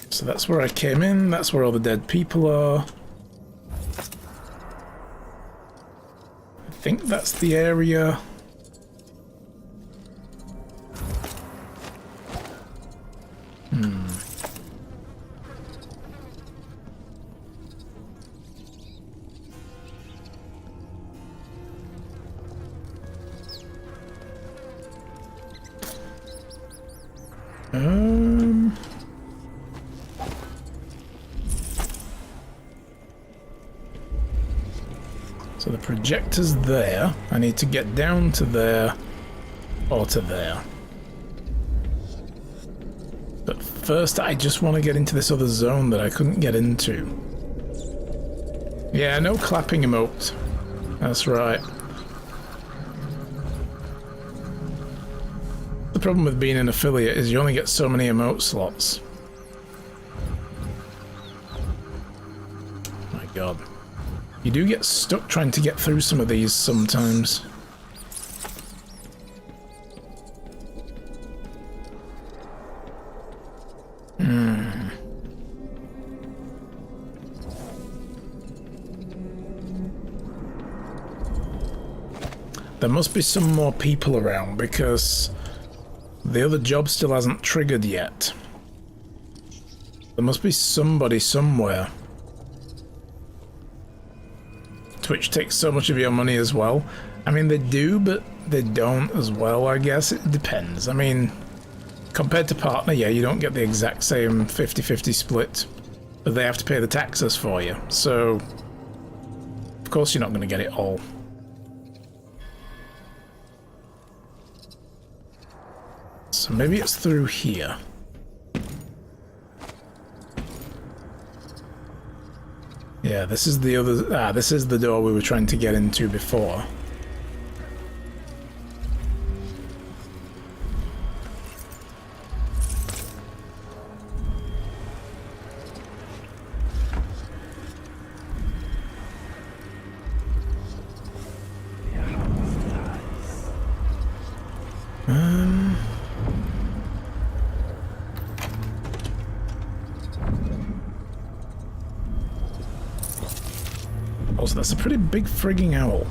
So that's where I came in, that's where all the dead people are. I think that's the area. So the projector's there. I need to get down to there or to there. But first I just want to get into this other zone that I couldn't get into. Yeah, no clapping emote. That's right. The problem with being an affiliate is you only get so many emote slots. My god. You do get stuck trying to get through some of these sometimes. There must be some more people around because the other job still hasn't triggered yet. There must be somebody somewhere. Twitch takes so much of your money as well. I mean, they do, but they don't as well, I guess. It depends. I mean, compared to partner, yeah, you don't get the exact same 50-50 split, but they have to pay the taxes for you. So, of course you're not going to get it all. So maybe it's through here. Yeah, this is the other... this is the door we were trying to get into before. Also, that's a pretty big frigging owl.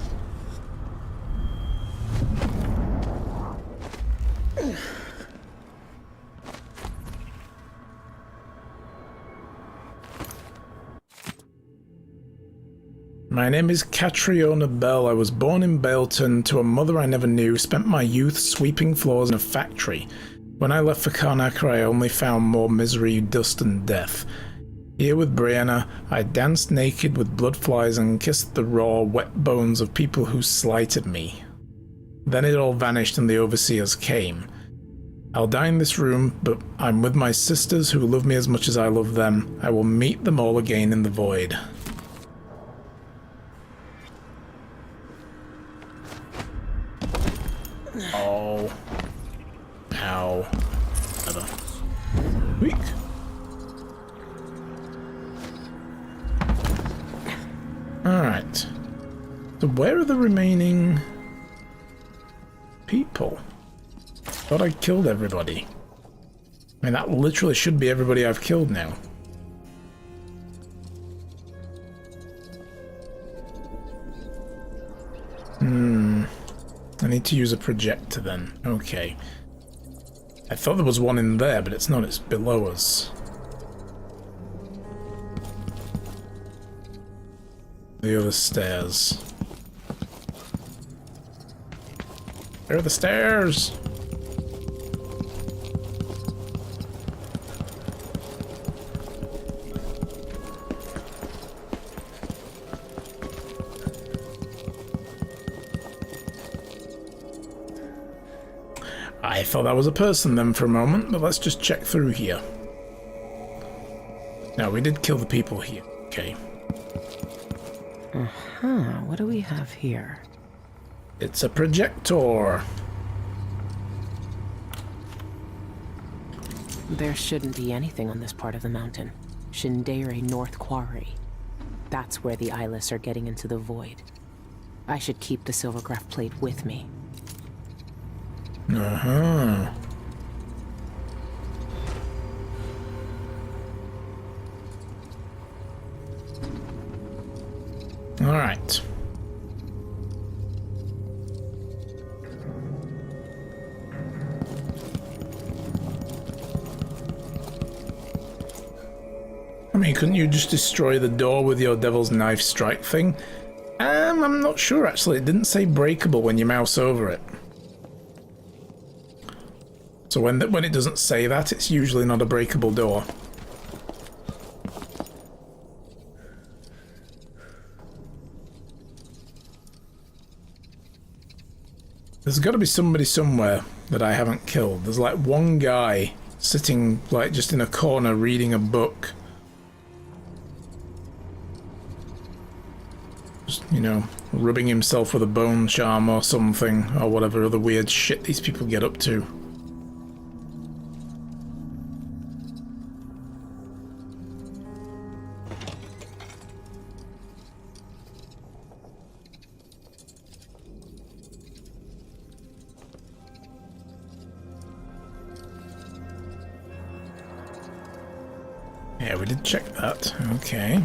My name is Catriona Bell. I was born in Baleton to a mother I never knew, spent my youth sweeping floors in a factory. When I left for Karnaca, I only found more misery, dust and death. Here with Brianna, I danced naked with blood flies and kissed the raw, wet bones of people who slighted me. Then it all vanished and the overseers came. I'll die in this room, but I'm with my sisters who love me as much as I love them. I will meet them all again in the void. Oh. Ow. Other. Weak. Alright. So where are the remaining people? Thought I killed everybody. I mean, that literally should be everybody I've killed now. I need to use a projector then. Okay. I thought there was one in there, but it's not. It's below us. The other stairs. Where are the stairs? I thought that was a person then for a moment, but let's just check through here. No, we did kill the people here. Okay. What do we have here? It's a projector. There shouldn't be anything on this part of the mountain. Shindere North Quarry. That's where the eyeless are getting into the void. I should keep the silvergraph plate with me. Alright. I mean, couldn't you just destroy the door with your devil's knife strike thing? I'm not sure actually. It didn't say breakable when you mouse over it. So when it doesn't say that, it's usually not a breakable door. There's got to be somebody somewhere that I haven't killed. There's like one guy sitting like just in a corner reading a book. Just, you know, rubbing himself with a bone charm or something, or whatever other weird shit these people get up to. Yeah, we did check that. Okay.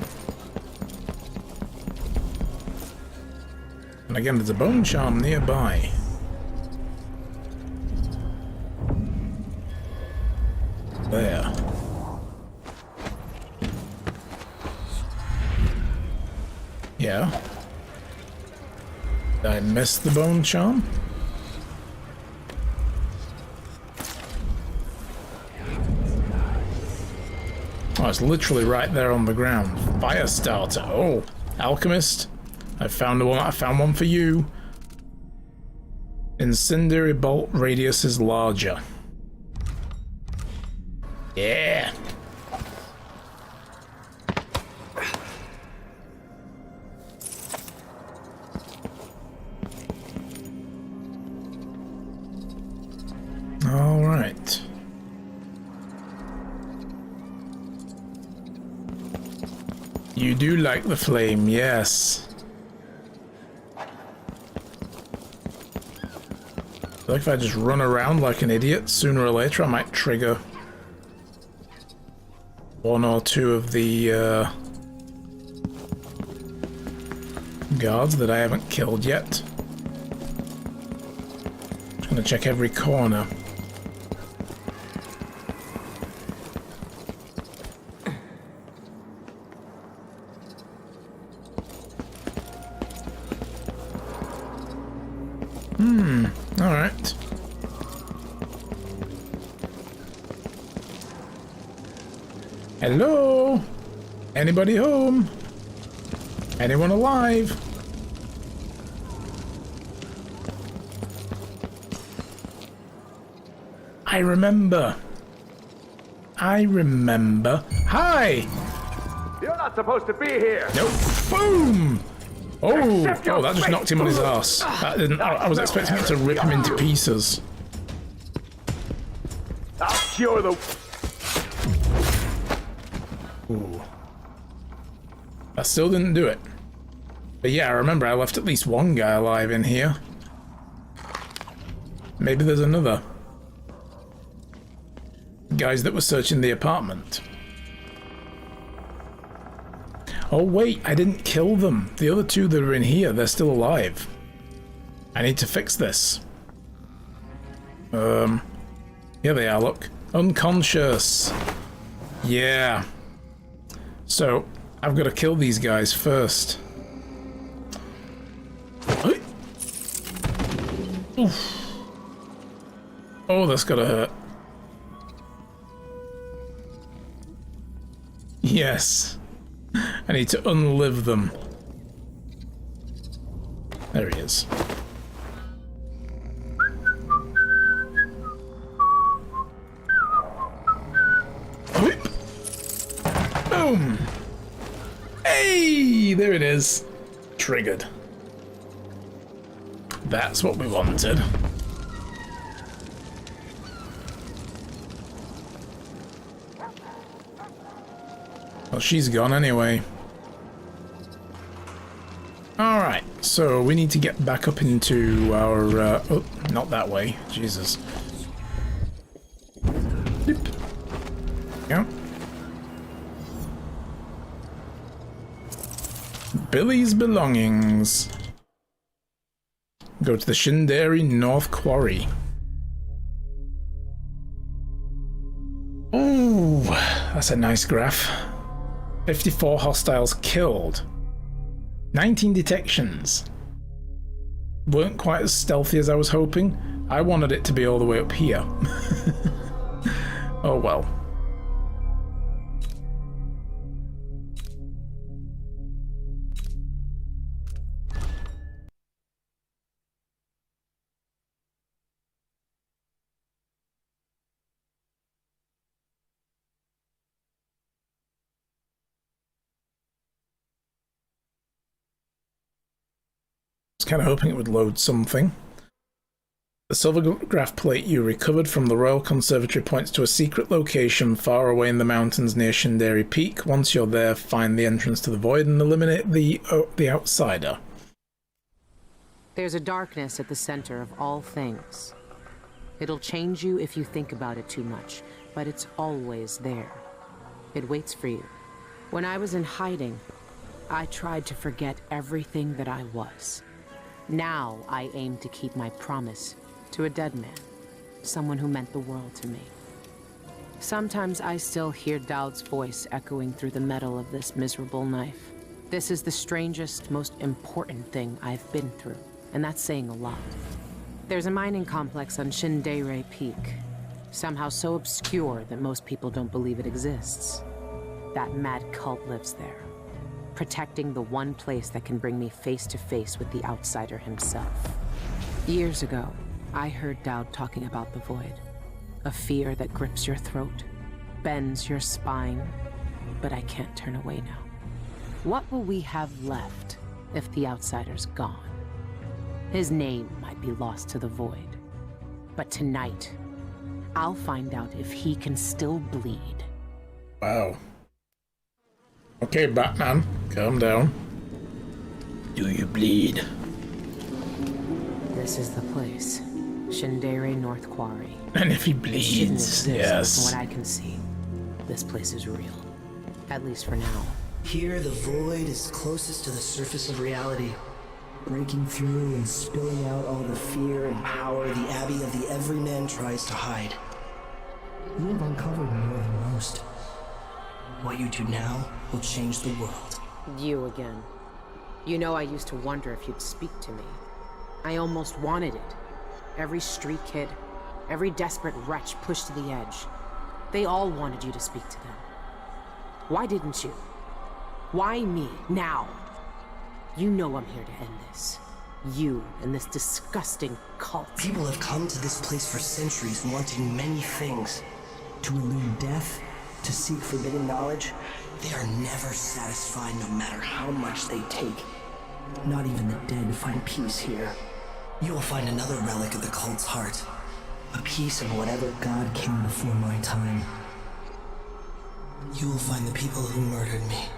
And again, there's a bone charm nearby. There. Yeah. Did I miss the bone charm? Oh, it's literally right there on the ground. Fire starter. Oh, alchemist. I found one. I found one for you. Incendiary bolt radius is larger. Yeah. All right. You do like the flame, yes. I feel like if I just run around like an idiot, sooner or later I might trigger one or two of the guards that I haven't killed yet. Just gonna check every corner. Alright. Hello? Anybody home? Anyone alive? I remember. Hi! You're not supposed to be here! Nope. Boom! Oh, that just knocked him on his ass. That didn't. I was expecting it to rip him into pieces. I'll cure the... Ooh. That still didn't do it. But yeah, I remember I left at least one guy alive in here. Maybe there's another. Guys that were searching the apartment. Oh wait, I didn't kill them. The other two that are in here, they're still alive. I need to fix this. Here they are, look. Unconscious. Yeah. So, I've got to kill these guys first. Oof. Oh, that's gotta hurt. Yes. I need to unlive them. There he is. Boom! Hey! There it is. Triggered. That's what we wanted. Well, she's gone anyway. Alright, so we need to get back up into our... oh, not that way. Jesus. Yep. Yeah. Billy's belongings. Go to the Shinderi North Quarry. Ooh, that's a nice graph. 54 hostiles killed. 19 detections. Weren't quite as stealthy as I was hoping. I wanted it to be all the way up here. Oh well. I was kind of hoping it would load something. The silvergraph plate you recovered from the Royal Conservatory points to a secret location far away in the mountains near Shinderi Peak. Once you're there, find the entrance to the void and eliminate the outsider. There's a darkness at the center of all things. It'll change you if you think about it too much, but it's always there. It waits for you. When I was in hiding, I tried to forget everything that I was. Now I aim to keep my promise to a dead man, someone who meant the world to me. Sometimes I still hear Dowd's voice echoing through the metal of this miserable knife. This is the strangest, most important thing I've been through, and that's saying a lot. There's a mining complex on Shinderi Peak, somehow so obscure that most people don't believe it exists. That mad cult lives there, protecting the one place that can bring me face to face with the outsider himself. Years ago, I heard Dowd talking about the void. A fear that grips your throat, bends your spine, but I can't turn away now. What will we have left if the outsider's gone? His name might be lost to the void, but tonight, I'll find out if he can still bleed. Wow. Okay, Batman, calm down. Do you bleed? This is the place. Shinderi North Quarry. And if he bleeds, yes. From what I can see, this place is real. At least for now. Here, the void is closest to the surface of reality, breaking through and spilling out all the fear and power the Abbey of the Everyman tries to hide. You have uncovered more than most. What you do now will change the world. You again. You know I used to wonder if you'd speak to me. I almost wanted it. Every street kid, every desperate wretch pushed to the edge. They all wanted you to speak to them. Why didn't you? Why me, now? You know I'm here to end this. You and this disgusting cult. People have come to this place for centuries wanting many things. To elude death, to seek forbidden knowledge. They are never satisfied no matter how much they take. Not even the dead find peace here. You will find another relic of the cult's heart. A piece of whatever god came before my time. You will find the people who murdered me.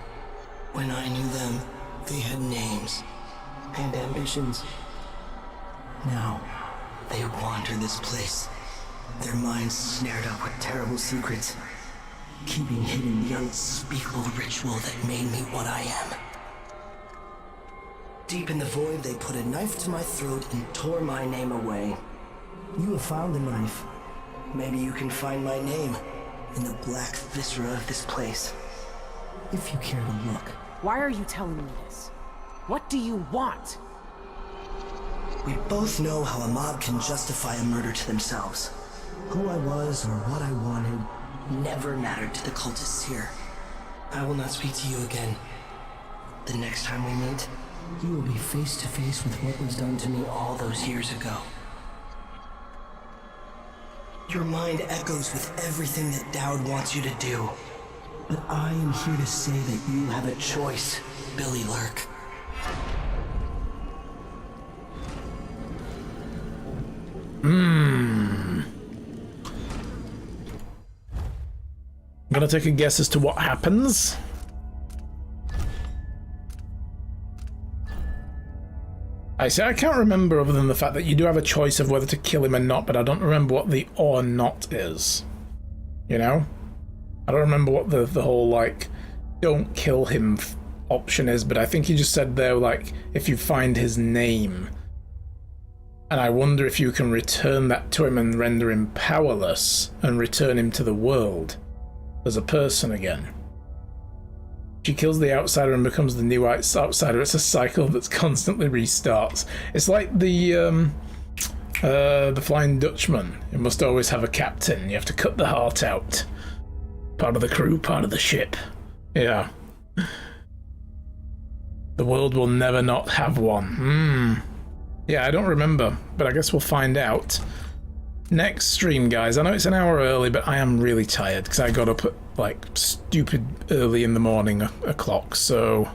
When I knew them, they had names and ambitions. Now, they wander this place, their minds snared up with terrible secrets, keeping hidden the unspeakable ritual that made me what I am. Deep in the void, they put a knife to my throat and tore my name away. You have found the knife. Maybe you can find my name in the black viscera of this place. If you care to look. Why are you telling me this? What do you want? We both know how a mob can justify a murder to themselves. Who I was or what I wanted never mattered to the cultists here. I will not speak to you again. The next time we meet, you will be face to face with what was done to me all those years ago. Your mind echoes with everything that Dowd wants you to do. But I am here to say that you have a choice, Billy Lurk. I'm gonna take a guess as to what happens. I can't remember other than the fact that you do have a choice of whether to kill him or not, but I don't remember what the or not is. You know? I don't remember what the whole, like, don't kill him option is, but I think you just said there, like, if you find his name. And I wonder if you can return that to him and render him powerless and return him to the world as a person again. She kills the outsider and becomes the new outsider. It's a cycle that's constantly restarts. It's like the The Flying Dutchman. It must always have a captain. You have to cut the heart out. Part of the crew, part of the ship. Yeah. The world will never not have one. Yeah, I don't remember, but I guess we'll find out. Next stream, guys. I know it's an hour early, but I am really tired because I got up at like stupid early in the morning o'clock, so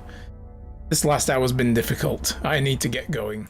this last hour's been difficult. I need to get going.